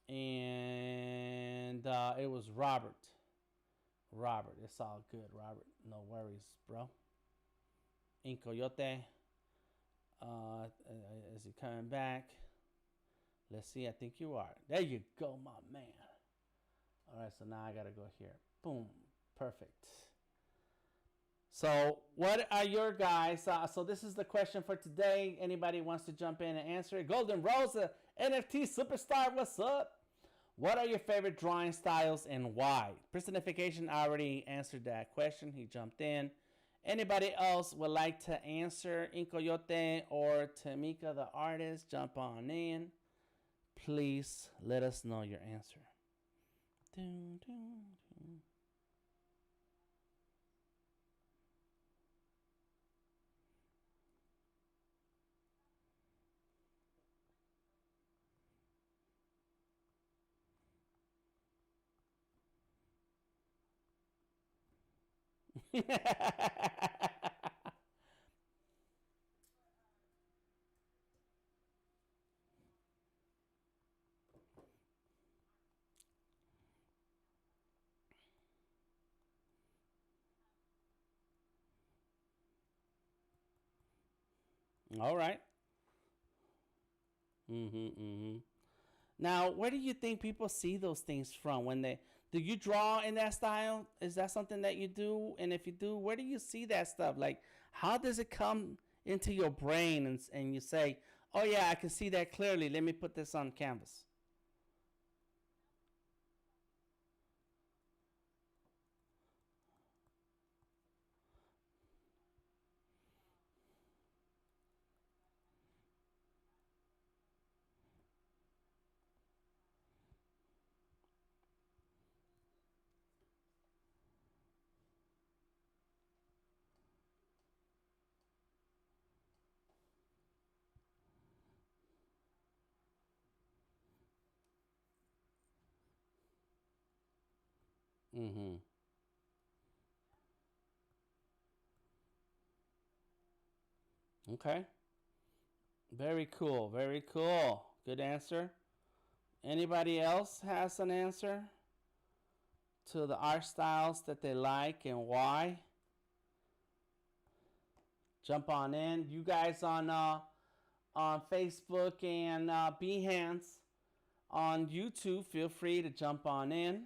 And it was Robert. Robert, it's all good, Robert. No worries, bro. Incoyote. Is he coming back? Let's see. I think you are. There you go, my man. All right, so now I gotta go here. Boom. Perfect. So what are your guys? So this is the question for today. Anybody wants to jump in and answer it? Golden Rose, NFT superstar, what's up? What are your favorite drawing styles and why? Personification, I already answered that question. He jumped in. Anybody else would like to answer? Incoyote or Tamika the artist, jump on in. Please let us know your answer. Dun, dun, dun. All right. Now, where do you think people see those things from? Do you draw in that style? Is that something that you do? And if you do, where do you see that stuff? Like, how does it come into your brain and you say, oh yeah, I can see that clearly. Let me put this on canvas. Mm-hmm. Okay. Very cool. Very cool. Good answer. Anybody else has an answer to the art styles that they like and why? Jump on in. You guys on Facebook and Behance on YouTube, feel free to jump on in.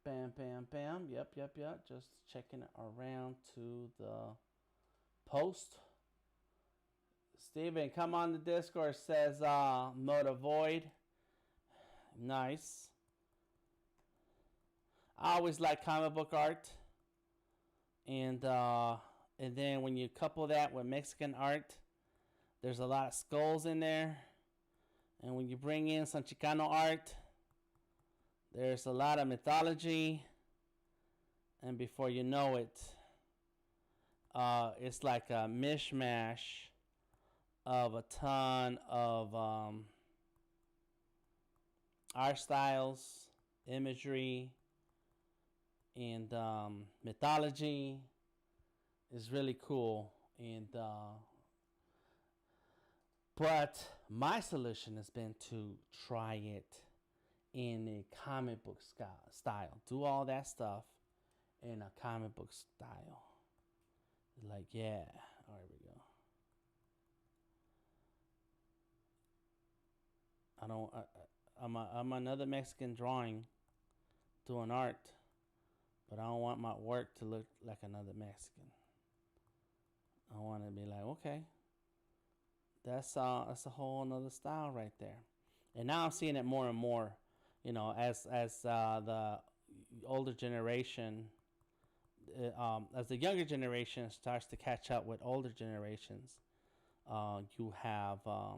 Bam, bam, bam. Yep, yep, yep. Just checking around to the post. Steven, come on the Discord, says mode avoid. Nice. I always like comic book art. And then when you couple that with Mexican art, there's a lot of skulls in there. And when you bring in some Chicano art, there's a lot of mythology. And before you know it, it's like a mishmash of a ton of art styles, imagery, and mythology. Is really cool. And but my solution has been to try it in a comic book style. Do all that stuff in a comic book style. Like, yeah. All right, we go. I don't. I'm another Mexican drawing, doing art, but I don't want my work to look like another Mexican. I want to be like, okay, that's a whole another style right there. And now I'm seeing it more and more, as the older generation, as the younger generation starts to catch up with older generations, you have a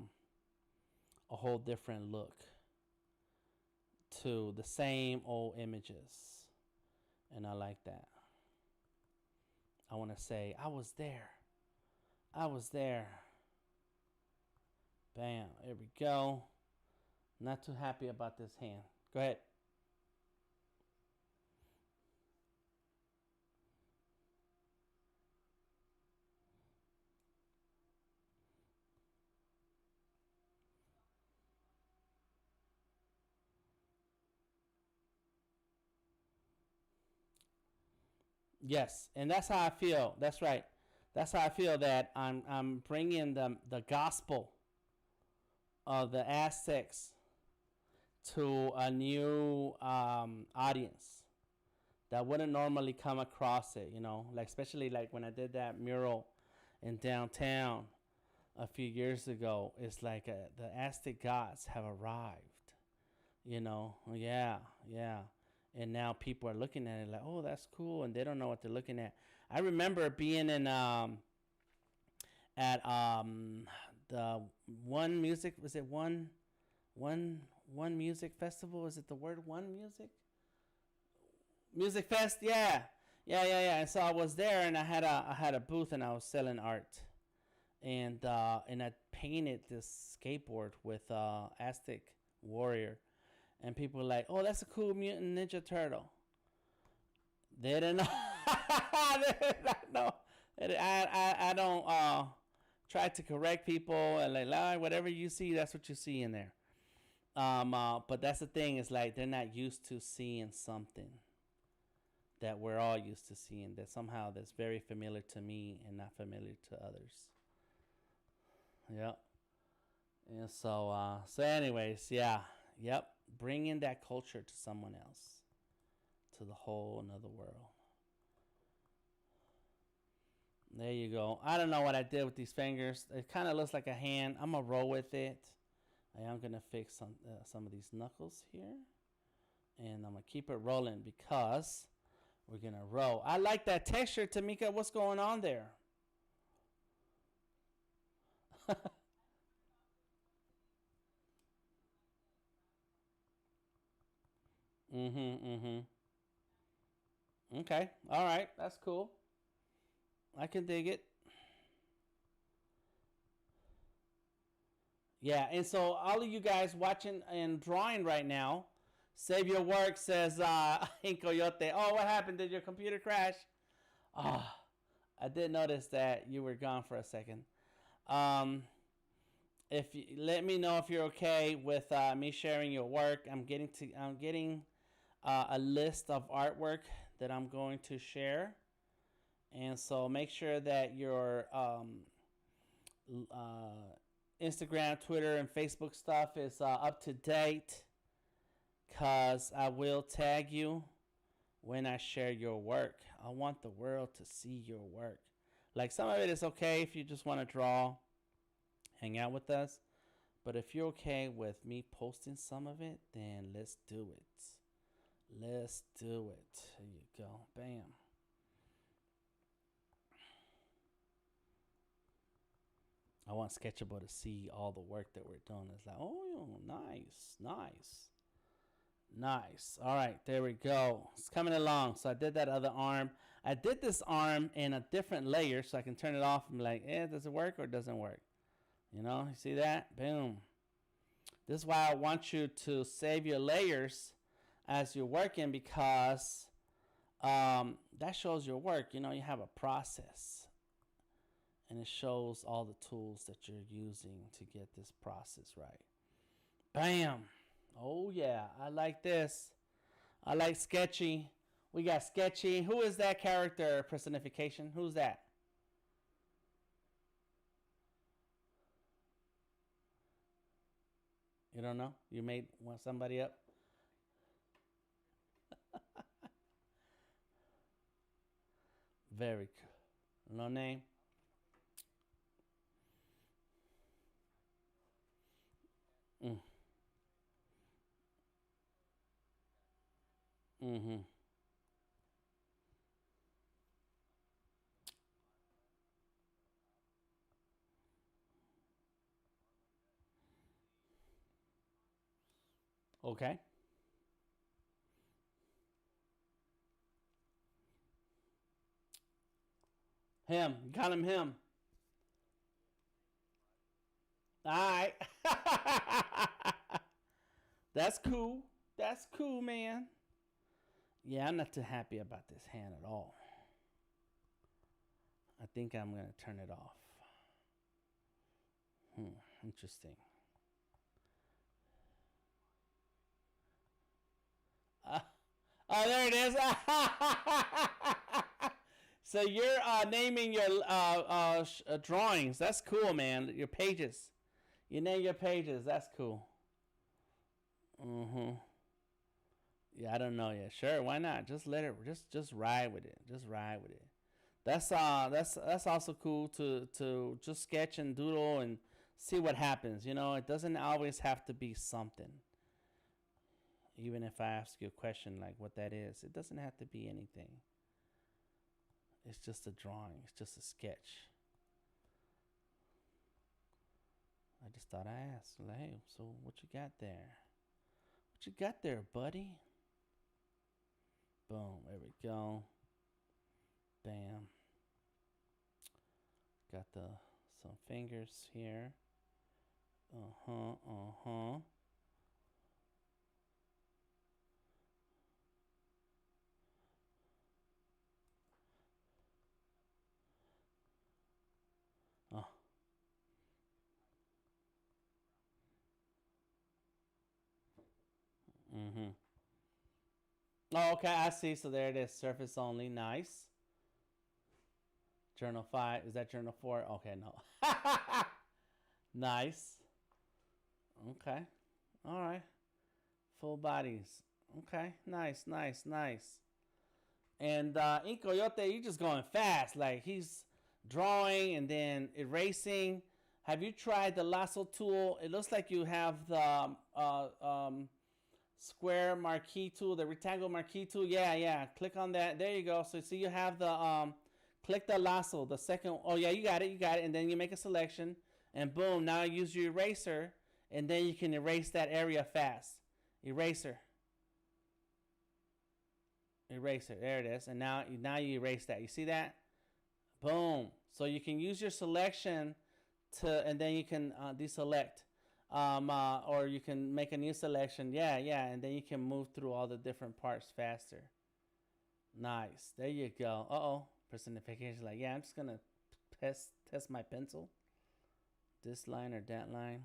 whole different look to the same old images, and I like that. I want to say, I was there. I was there. Bam. There we go. Not too happy about this hand. Go ahead. Yes, and that's how I feel. That's right. That's how I feel that I'm bringing the gospel of the Aztecs to a new audience that wouldn't normally come across it. Like especially like when I did that mural in downtown a few years ago. It's like the Aztec gods have arrived. Yeah, yeah. And now people are looking at it like, oh, that's cool, and they don't know what they're looking at. I remember being in at the one music, was it one music festival? Is it the word one music fest? Yeah, yeah. And so I was there, and I had a booth, and I was selling art, and I painted this skateboard with Aztec warrior, and people were like, oh, that's a cool mutant ninja turtle. They didn't know. They did not know. I don't try to correct people and like whatever you see, that's what you see in there. But that's the thing, is like they're not used to seeing something that we're all used to seeing, that somehow that's very familiar to me and not familiar to others. Yep. And so anyways, yeah, yep. Bringing that culture to someone else, to the whole another world. There you go. I don't know what I did with these fingers. It kind of looks like a hand. I'm gonna roll with it. I am gonna fix some of these knuckles here, and I'm gonna keep it rolling because we're gonna roll. I like that texture, Tamika. What's going on there? Mm-hmm. Okay. All right. That's cool. I can dig it. Yeah, and so all of you guys watching and drawing right now, save your work, says in Coyote. Oh, what happened? Did your computer crash? Oh, I did notice that you were gone for a second. Um, if you, let me know if you're okay with me sharing your work. I'm getting a list of artwork that I'm going to share, and so make sure that your Instagram, Twitter, and Facebook stuff is up to date, because I will tag you when I share your work. I want the world to see your work. Like, some of it is okay if you just want to draw, hang out with us. But if you're okay with me posting some of it, then let's do it. Let's do it. There you go. Bam. I want Sketchable to see all the work that we're doing. It's like, oh, nice. All right, there we go. It's coming along. So I did that other arm. I did this arm in a different layer so I can turn it off and be like, does it work or doesn't work? You see that? Boom. This is why I want you to save your layers as you're working, because that shows your work. You have a process. And it shows all the tools that you're using to get this process right. Bam. Oh, yeah. I like this. I like Sketchy. We got Sketchy. Who is that character personification? Who's that? You don't know? You made somebody up? Very cool. No name? Mm. Mm-hmm. Okay. Him. You call him him. All right. That's cool. That's cool, man. Yeah, I'm not too happy about this hand at all. I think I'm going to turn it off. Interesting. Uh, oh, there it is. So you're naming your drawings. That's cool, man. Your pages. You name your pages. That's cool. Mm-hmm. Yeah, I don't know yet. Sure, why not? Just let it. Just ride with it. Just ride with it. That's also cool to just sketch and doodle and see what happens. You know, it doesn't always have to be something. Even if I ask you a question like what that is, it doesn't have to be anything. It's just a drawing. It's just a sketch. I just thought I asked, like, hey, so what you got there? What you got there, buddy? Boom, there we go. Bam. Got some fingers here. Uh-huh, uh-huh. Oh. Mm-hmm. Oh, okay, I see. So there it is. Surface only. Nice. Journal 5. Is that journal 4? Okay, no. Nice. Okay. All right. Full bodies. Okay. Nice, nice, nice. And in Coyote, you're just going fast. Like he's drawing and then erasing. Have you tried the lasso tool? It looks like you have the square marquee tool, the rectangle marquee tool. Yeah, yeah. Click on that. There you go. So see, you have the click the lasso. The second. Oh yeah, you got it. You got it. And then you make a selection, and boom. Now use your eraser, and then you can erase that area fast. Eraser. Eraser. There it is. And now you erase that. You see that? Boom. So you can use your selection and then you can deselect. Or you can make a new selection. Yeah, yeah. And then you can move through all the different parts faster. Nice. There you go. Uh-oh. Personification. Like, yeah, I'm just going to test my pencil. This line or that line.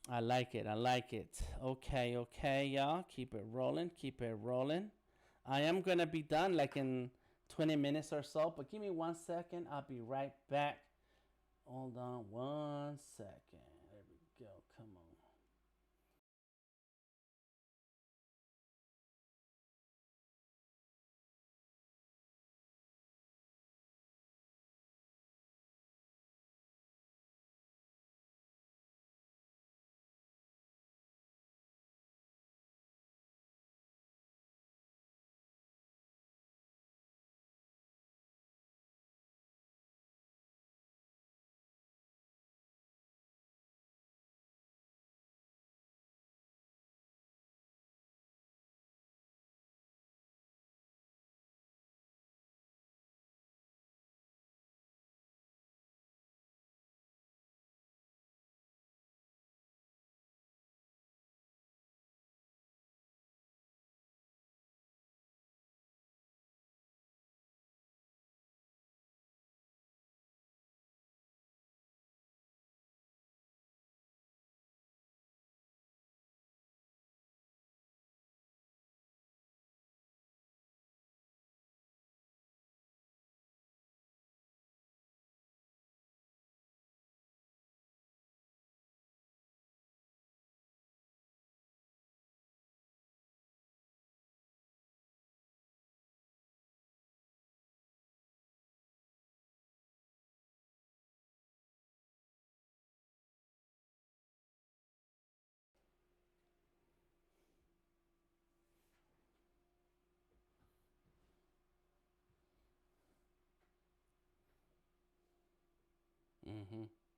I like it. I like it. Okay, okay, y'all. Keep it rolling. Keep it rolling. I am going to be done like in 20 minutes or so, but give me 1 second. I'll be right back. Hold on 1 second. There we go. Come on.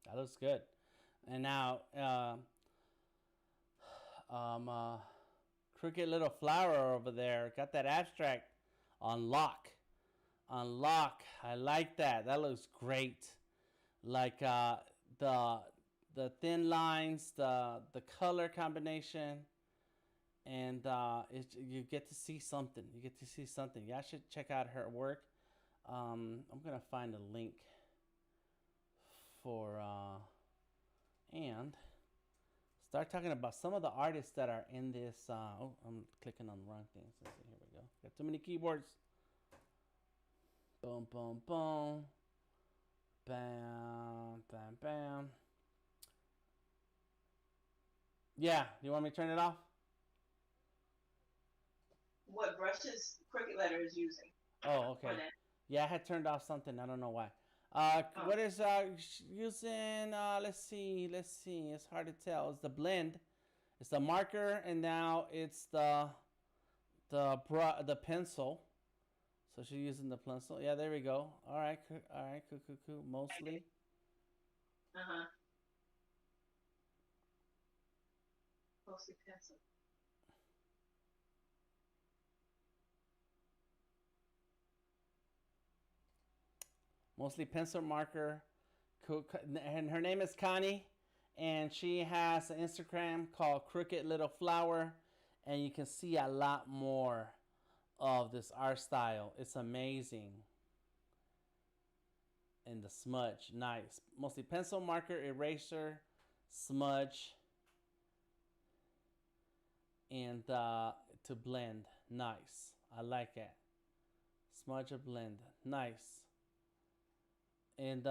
That looks good. And now, Crooked Little Flower over there got that abstract on lock. On lock. I like that. That looks great. Like the thin lines, the color combination, and you get to see something. You get to see something. Y'all should check out her work. I'm gonna find a link for and start talking about some of the artists that are in this. Oh, I'm clicking on the wrong things. Let's see. Here we go. Got too many keyboards. Boom, boom, boom. Bam, bam, bam. Yeah, you want me to turn it off? What brushes Cricut Letter is using? Oh, okay. Yeah, I had turned off something. I don't know why. What is using? Let's see. It's hard to tell. It's the blend. It's the marker, and now it's the pencil. So she's using the pencil. Yeah, there we go. All right, cool. Mostly. Mostly pencil. Mostly pencil marker. And her name is Connie, and she has an Instagram called Crooked Little Flower, and you can see a lot more of this art style. It's amazing. And the smudge, nice. Mostly pencil, marker, eraser, smudge, and to blend. Nice. I like it. Smudge or blend. Nice. And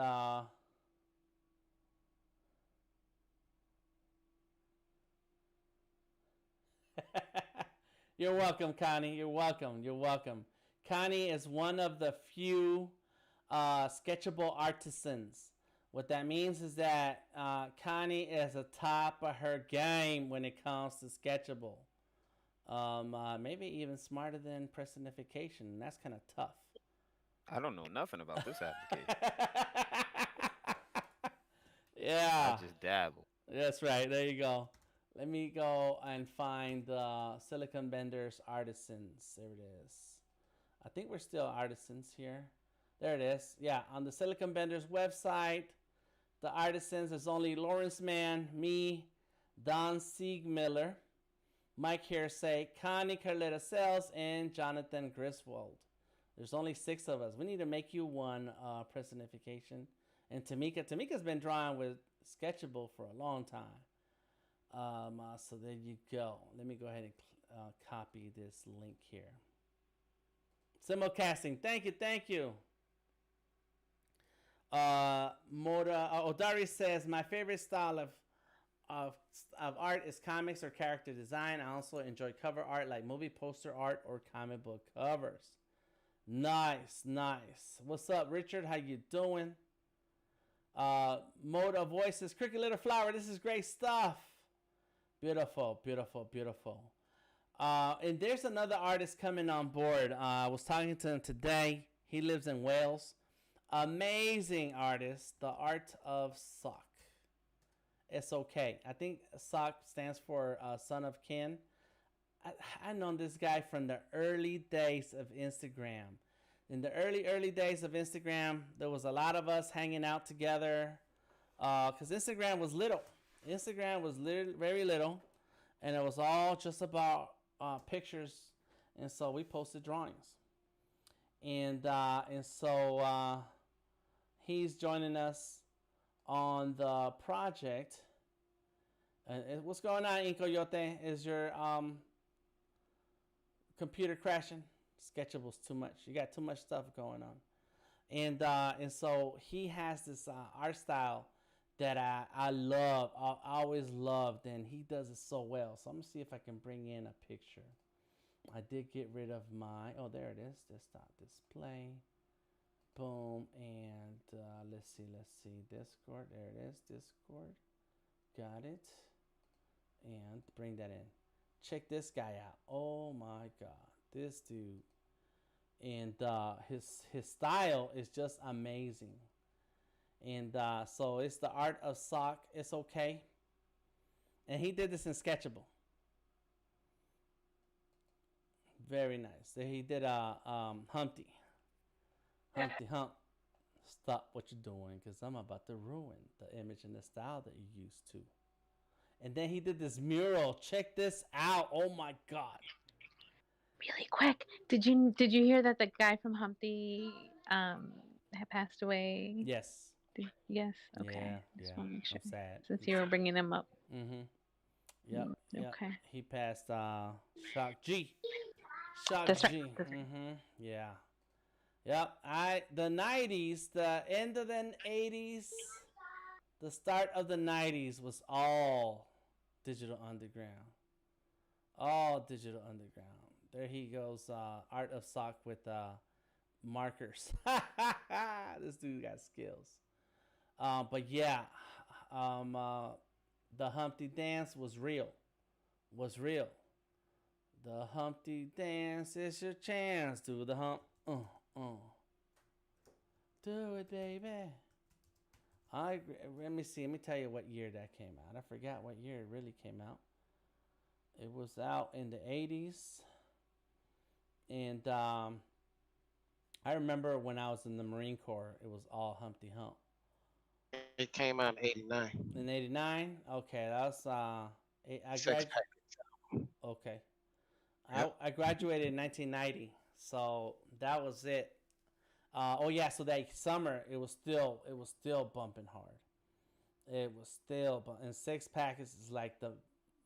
you're welcome, Connie. You're welcome. Connie is one of the few sketchable artisans. What that means is that Connie is atop of her game when it comes to sketchable. Maybe even smarter than personification. That's kind of tough. I don't know nothing about this application. Yeah. I just dabble. That's right. There you go. Let me go and find the Silicon Benders Artisans. There it is. I think we're still artisans here. There it is. Yeah, on the Silicon Benders website, the artisans is only Lawrence Mann, me, Don Siegmiller, Mike Hearsay, Connie Carletta Sells, and Jonathan Griswold. There's only 6 of us. We need to make you one personification. And Tamika's been drawing with Sketchable for a long time. So there you go. Let me go ahead and copy this link here. Simulcasting. Thank you. Odari says, my favorite style of art is comics or character design. I also enjoy cover art like movie poster art or comic book covers. Nice. What's up, Richard? How you doing? Mode of Voices, Cricket Little Flower. This is great stuff. Beautiful. And there's another artist coming on board. I was talking to him today. He lives in Wales. Amazing artist. The Art of Sock. S-O-K. I think Sock stands for Son of Kin. I known this guy from the early days of Instagram. In the early days of Instagram, there was a lot of us hanging out together because Instagram was little. Very little, and it was all just about pictures, and so we posted drawings. And so he's joining us on the project. What's going on, Incoyote? Is your computer crashing? Sketchable's too much. You got too much stuff going on. And so he has this art style that I love. I always loved, and he does it so well. So I'm gonna see if I can bring in a picture. I did get rid of my, oh, there it is, desktop display. Boom, and let's see, Discord, there it is, Discord. Got it. And bring that in. Check this guy out. Oh my God, this dude. And his style is just amazing. And so it's the art of sock. It's okay. And he did this in Sketchable. Very nice. He did Humpty Hump. Stop what you're doing, because I'm about to ruin the image and the style that you used to. And then he did this mural. Check this out. Oh my god. Really quick, did you hear that the guy from Humpty had passed away? Yes. Yes. Okay. Yeah. Just Yeah. want to make sure I'm sad. since you were bringing him up. Mm-hmm. Yep. Yep. Okay. He passed. Shock G. Shock That's right. G. That's right. Mm-hmm. Yeah. Yep. The 90s, the end of the 80s, the start of the 90s was all digital underground. All digital underground. There he goes. Art of sock with markers. This dude got skills. But yeah, the Humpty dance was real. Was real. The Humpty dance is your chance. Do the hump. Do it, baby. Let me see. Let me tell you what year that came out. I forgot what year it really came out. It was out in the 80s. And I remember when I was in the Marine Corps, it was all Humpty Hump. It came out in '89. In '89, okay, that's Six pack. okay. Yep. I graduated in 1990, so that was it. Oh yeah, so that summer it was still bumping hard. It was still, and Six Pack is like the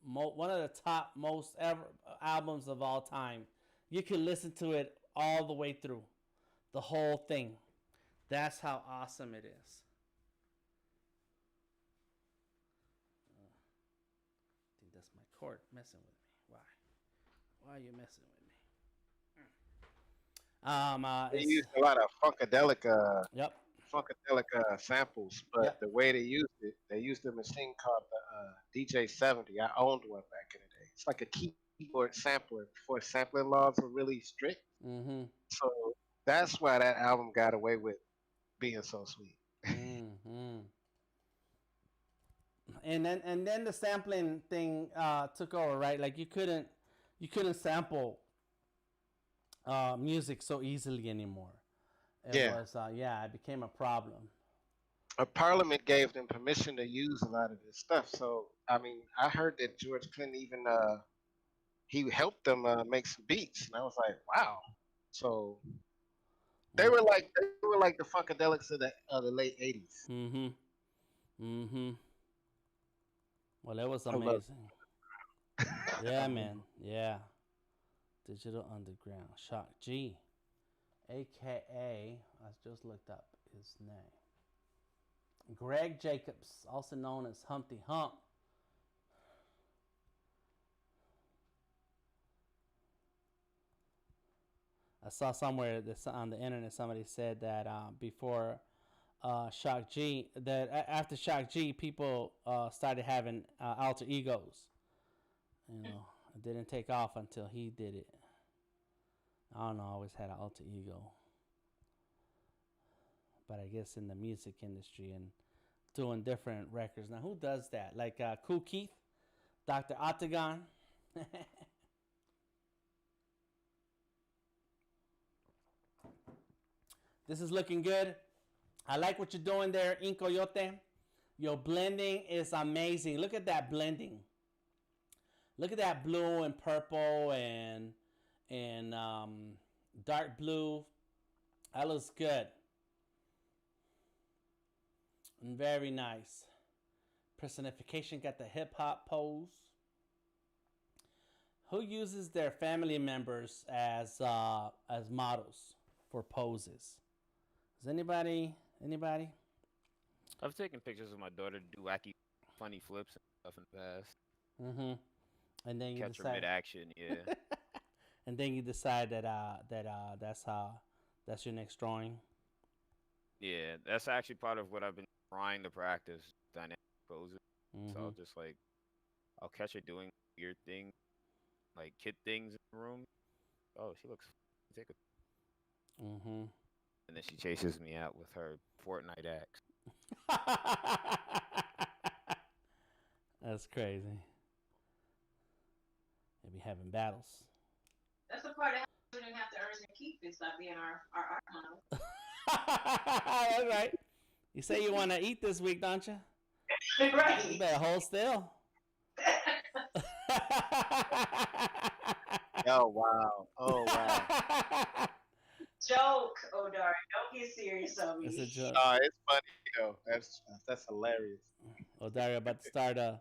one of the top most ever albums of all time. You can listen to it all the way through, the whole thing. That's how awesome it is. I think that's my cord messing with me. Why are you messing with me? They used a lot of Yep. funkadelic samples, but Yep. the way they used a machine called the DJ-70. I owned one back in the day. It's like a keyboard sampler before sampling laws were really strict. Mm-hmm. So that's why that album got away with being so sweet. Mm-hmm. And then the sampling thing took over, right? Like you couldn't sample music so easily anymore. It was it became a problem. A parliament gave them permission to use a lot of this stuff. So I mean, I heard that George Clinton even he helped them make some beats, and I was like, wow. So they were like the funkadelics of the late '80s. Mm-hmm. Mm-hmm. Well, that was I love. amazing. Yeah, man. Yeah. Digital Underground. Shock G. AKA, I just looked up his name. Greg Jacobs, also known as Humpty Hump. I saw somewhere on the internet somebody said that before Shock G, that after Shock G, people started having alter egos. You know, it didn't take off until he did it. I don't know, I always had an alter ego. But I guess in the music industry and doing different records. Now, who does that? Like Kool Keith, Dr. Octagon. This is looking good. I like what you're doing there, Incoyote. Your blending is amazing. Look at that blending. Look at that blue and purple and dark blue. That looks good. And very nice. Personification got the hip hop pose. Who uses their family members as models for poses? Does anybody? I've taken pictures of my daughter do wacky, funny flips and stuff in the past. Mm-hmm. And then you Catch her decide. mid-action, yeah. And then you decide that that's your next drawing. Yeah, that's actually part of what I've been trying to practice, dynamic poses. Mm-hmm. So I'll catch her doing weird things, like kid things in the room. Oh, she looks take a Mm-hmm. and then she chases me out with her Fortnite axe. That's crazy. They be having battles. That's the part that we didn't have to earn and keep is by being our art model. That's right. You say you want to eat this week, don't you? Right. You better hold still. Oh wow. Oh wow. Joke, O'Dari. Don't get serious on It's a me. joke. It's funny though. That's hilarious. Oh, Dario about to start a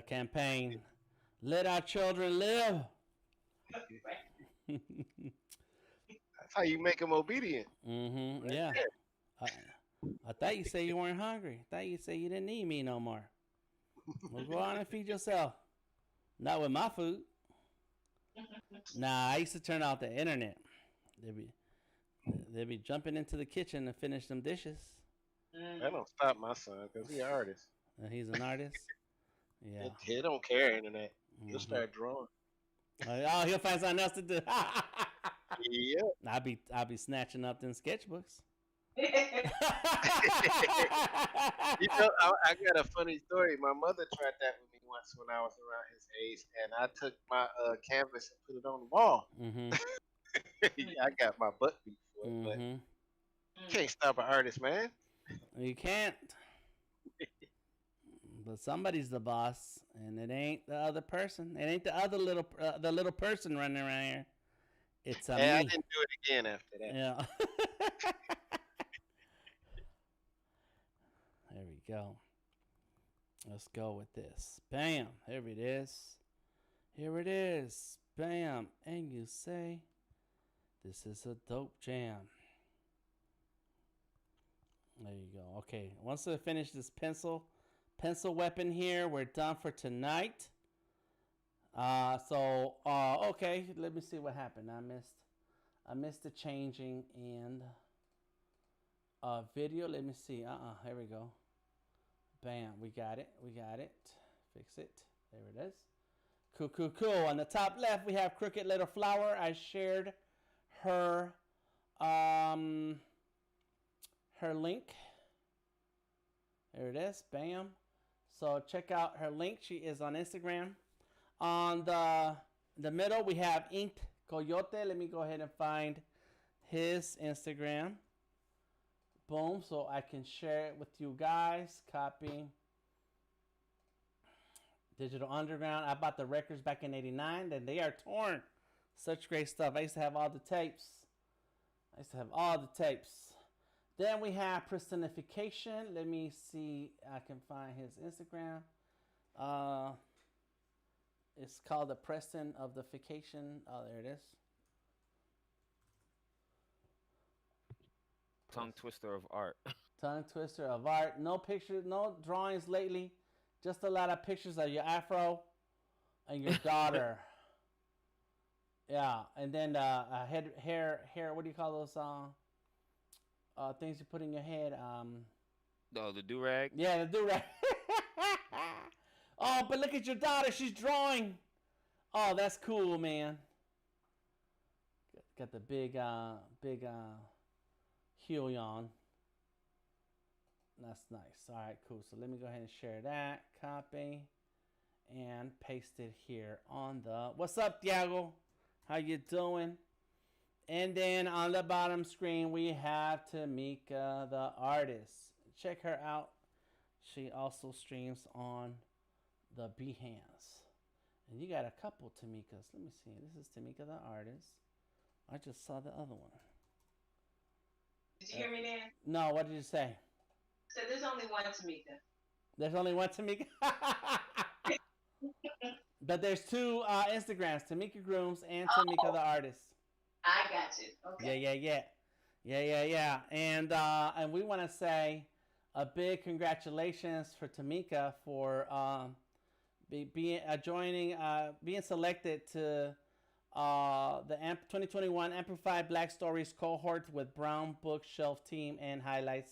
campaign. Let our children live. That's how you make them obedient. Yeah. I thought you said you weren't hungry. I thought you said you didn't need me no more. Well, go on and feed yourself. Not with my food. Nah, I used to turn off the internet. They'd be jumping into the kitchen to finish them dishes. That don't stop my son because he's an artist. He's an artist. Yeah. He don't care internet. He'll Mhm. start drawing. Oh, he'll find something else to do. Yeah. I'll be snatching up them sketchbooks. You know, I got a funny story. My mother tried that with me once when I was around his age, and I took my canvas and put it on the wall. Mm-hmm. I got my butt beat for it, but Mm-hmm. you can't stop an artist, man. You can't. But somebody's the boss, and it ain't the other person. It ain't the other the little person running around here. It's me. I didn't do it again after that. Yeah. There we go. Let's go with this. Bam. Here it is. Here it is. Bam. And you say, this is a dope jam. There you go. Okay. Once I finish this pencil weapon here, we're done for tonight. Okay. Let me see what happened. I missed the changing and video. Let me see. Here we go. Bam. We got it. Fix it. There it is. Cool. On the top left, we have Crooked Little Flower. I shared her link. There it is. Bam. So check out her link. She is on Instagram. On the middle, we have Inked Coyote. Let me go ahead and find his Instagram. Boom. So I can share it with you guys. Copy. Digital Underground. I bought the records back in '89. Then they are torn. Such great stuff. I used to have all the tapes. Then we have Personification. Let me see. I can find his Instagram. It's called the Preston of the Fication. Oh, there it is. Tongue twister of art. Tongue twister of art. No pictures, no drawings lately. Just a lot of pictures of your afro and your daughter. Yeah, and then hair. What do you call those things you put in your head? No, the do-rag. Yeah, the do-rag. Oh, but look at your daughter. She's drawing. Oh, that's cool, man. Got the big heel on. That's nice. All right, cool. So let me go ahead and share that. Copy and paste it here on the. What's up, Thiago? How you doing? And then on the bottom screen, we have Tamika, the artist. Check her out. She also streams on the Behance. And you got a couple Tamikas. Let me see. This is Tamika, the artist. I just saw the other one. Did you hear me, Dan? No, what did you say? So there's only one Tamika. There's only one Tamika? But there's two Instagrams, Tamika Grooms and Tamika, the artist. I got you. Okay. Yeah. And we want to say a big congratulations for Tamika for being selected to the 2021 Amplified Black Stories cohort with Brown Bookshelf team and highlights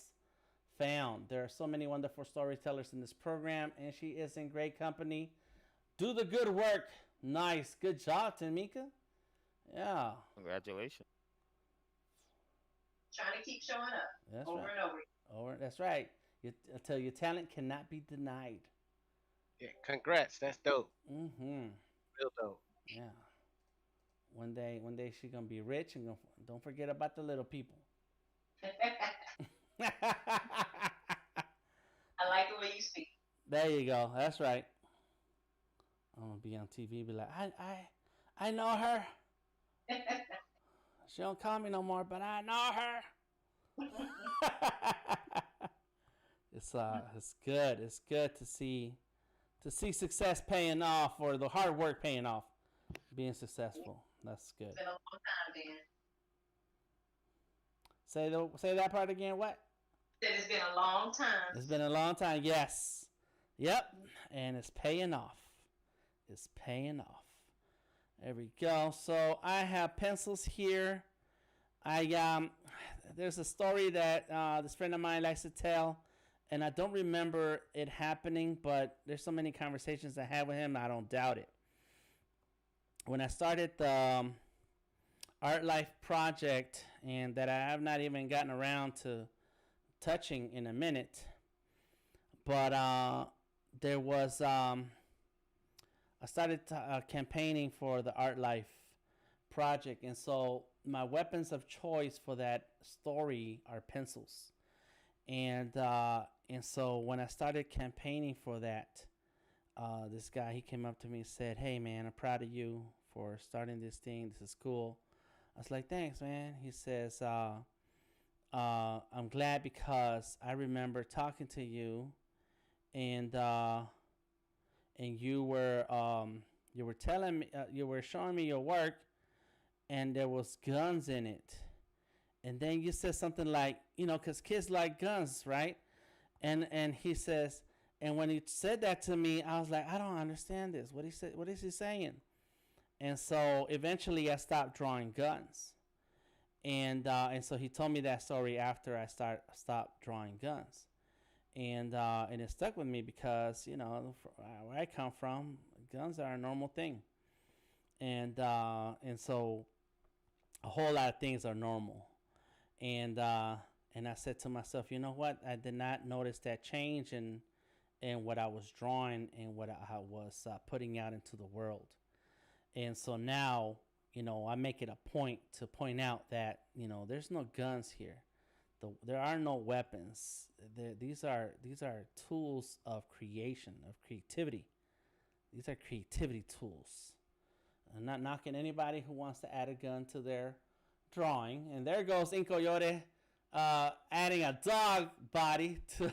found. There are so many wonderful storytellers in this program, and she is in great company. Do the good work. Nice. Good job, Tamika. Yeah. Congratulations. Trying to keep showing up That's over right. and over. Or that's right. Until your talent cannot be denied. Yeah, congrats. That's dope. Mm-hmm. Real dope. Yeah. One day she's gonna be rich and don't forget about the little people. I like the way you speak. There you go. That's right. I'm gonna be on TV, be like, I know her. She don't call me no more, but I know her. It's good. It's good to see success paying off or the hard work paying off, being successful. That's good. It's been a long time, Dan. Say that part again. What? Said it's been a long time. It's been a long time. Yes. Yep. And it's paying off. It's paying off. There we go. So I have pencils here. There's a story that this friend of mine likes to tell, and I don't remember it happening, but there's so many conversations I had with him, I don't doubt it. When I started the Art Life project, and that I have not even gotten around to touching in a minute, but there was I started campaigning for the Art Life project, and so my weapons of choice for that story are pencils, and so when I started campaigning for that, this guy, he came up to me and said, "Hey man, I'm proud of you for starting this thing. This is cool." I was like, "Thanks, man." He says, "I'm glad because I remember talking to you, and you were telling me, you were showing me your work, and there was guns in it, and then you said something like, because kids like guns, right?" And he says, and when he said that to me, I was like, I don't understand this. What is he saying? And so eventually I stopped drawing guns, and so he told me that story after I stopped drawing guns, and it stuck with me because where I come from, guns are a normal thing, and so a whole lot of things are normal, and I said to myself, you know what? I did not notice that change in what I was drawing and what I was putting out into the world. And so now, I make it a point to point out that, there's no guns here. There are no weapons. These are tools of creation, of creativity. These are creativity tools. I'm not knocking anybody who wants to add a gun to their drawing. And there goes Incoyote adding a dog body to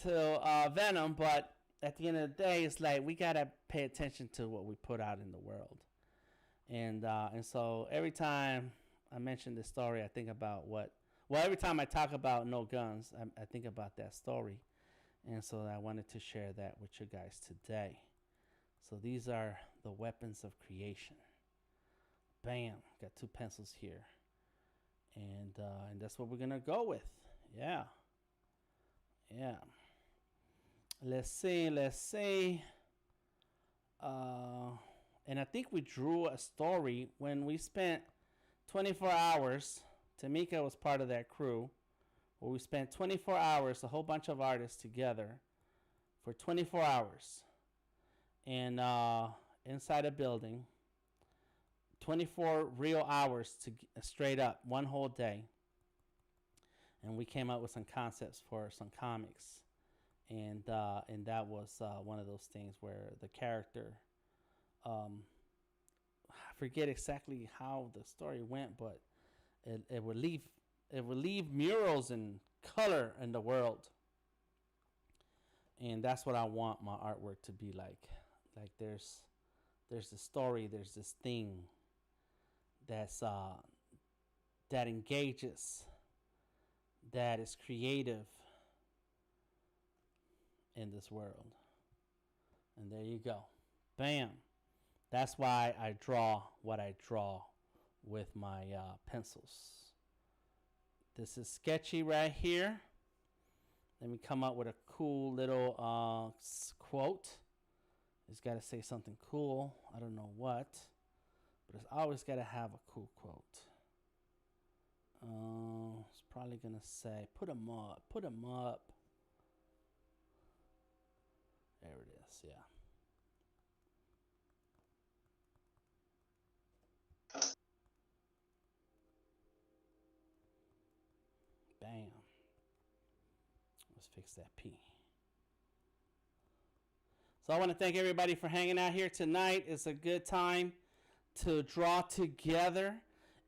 to Venom, but at the end of the day, it's like we gotta pay attention to what we put out in the world, and so every time I mention this story, I think about every time I talk about no guns, I think about that story, and so I wanted to share that with you guys today. So these are the weapons of creation. Bam, got two pencils here, and that's what we're gonna go with. Yeah. Let's see. And I think we drew a story when we spent 24 hours. Tamika was part of that crew, where we spent 24 hours, a whole bunch of artists together, for 24 hours, and inside a building. 24 real hours straight up, one whole day, and we came up with some concepts for some comics. And that was one of those things where the character, I forget exactly how the story went, but it would leave murals and color in the world, and that's what I want my artwork to be like. Like there's this story, there's this thing that's that engages, that is creative in this world. And there you go. Bam. That's why I draw what I draw with my pencils. This is sketchy right here. Let me come up with a cool little quote. It's got to say something cool. I don't know what, but it's always got to have a cool quote. It's probably gonna say put them up. Put them up. There it is. Yeah. Bam. Let's fix that P. So I want to thank everybody for hanging out here tonight. It's a good time to draw together.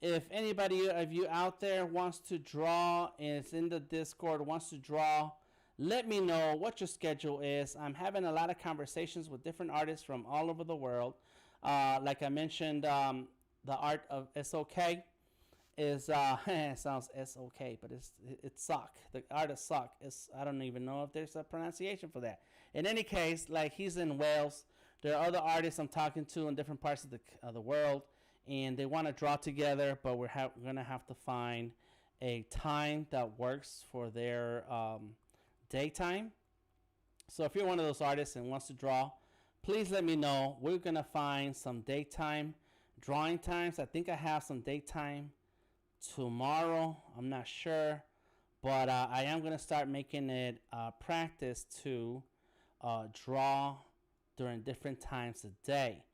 If anybody of you out there wants to draw and it's in the Discord, wants to draw, let me know what your schedule is. I'm having a lot of conversations with different artists from all over the world. Like I mentioned, the art of SOK is it sounds SOK, but it's sock. The art of sock is, I don't even know if there's a pronunciation for that. In any case, like he's in Wales. There are other artists I'm talking to in different parts of the world, and they want to draw together, but we're gonna have to find a time that works for their daytime. So if you're one of those artists and wants to draw, please let me know. We're gonna find some daytime drawing times. I think I have some daytime tomorrow. I'm not sure, but I am gonna start making it practice to draw during different times of day.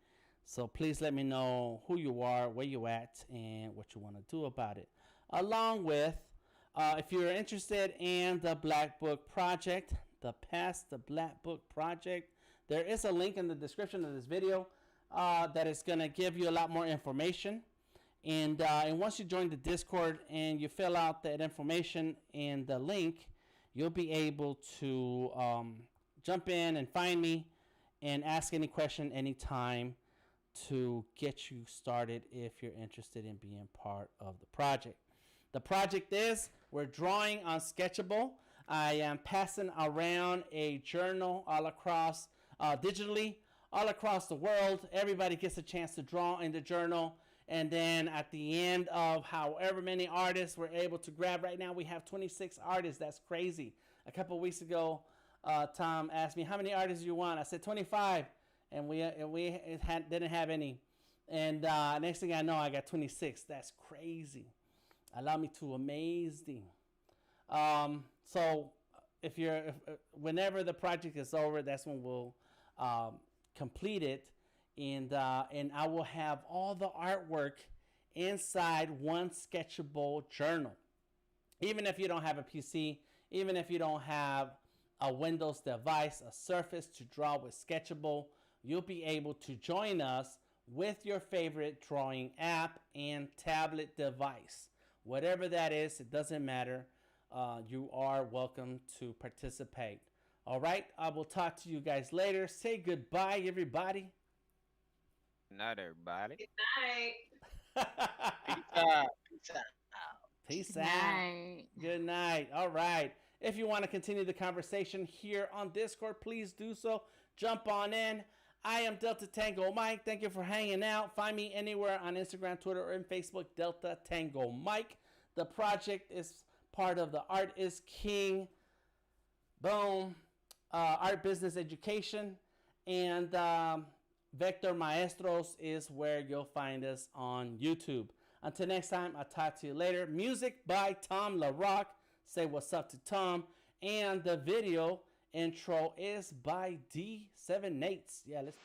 So please let me know who you are, where you at, and what you want to do about it. Along with, if you're interested in the Black Book Project, the Black Book Project, there is a link in the description of this video that is going to give you a lot more information. And once you join the Discord and you fill out that information and the link, you'll be able to jump in and find me and ask any question anytime to get you started if you're interested in being part of the project. The project is, we're drawing on Sketchable. I am passing around a journal all across, digitally, all across the world. Everybody gets a chance to draw in the journal. And then at the end of however many artists we're able to grab, right now we have 26 artists. That's crazy. A couple weeks ago, Tom asked me, how many artists do you want? I said 25, and we didn't have any. And next thing I know, I got 26. That's crazy. Allow me to amaze thee. So whenever the project is over, that's when we'll complete it. And I will have all the artwork inside one sketchable journal. Even if you don't have a PC, even if you don't have a Windows device, a Surface to draw with Sketchable, you'll be able to join us with your favorite drawing app and tablet device. Whatever that is, it doesn't matter. You are welcome to participate. All right, I will talk to you guys later. Say goodbye, everybody. Good night, everybody. Good night. Peace out. Peace out. Peace Good out. night. Good night. All right. If you want to continue the conversation here on Discord, please do so. Jump on in. I am Delta Tango Mike. Thank you for hanging out. Find me anywhere on Instagram, Twitter, or in Facebook, Delta Tango Mike. The project is part of the Art is King, boom, Art Business Education, and Vector Maestros is where you'll find us on YouTube. Until next time, I'll talk to you later. Music by Tom LaRock. Say what's up to Tom. And the video intro is by D7 Nates. Yeah, let's...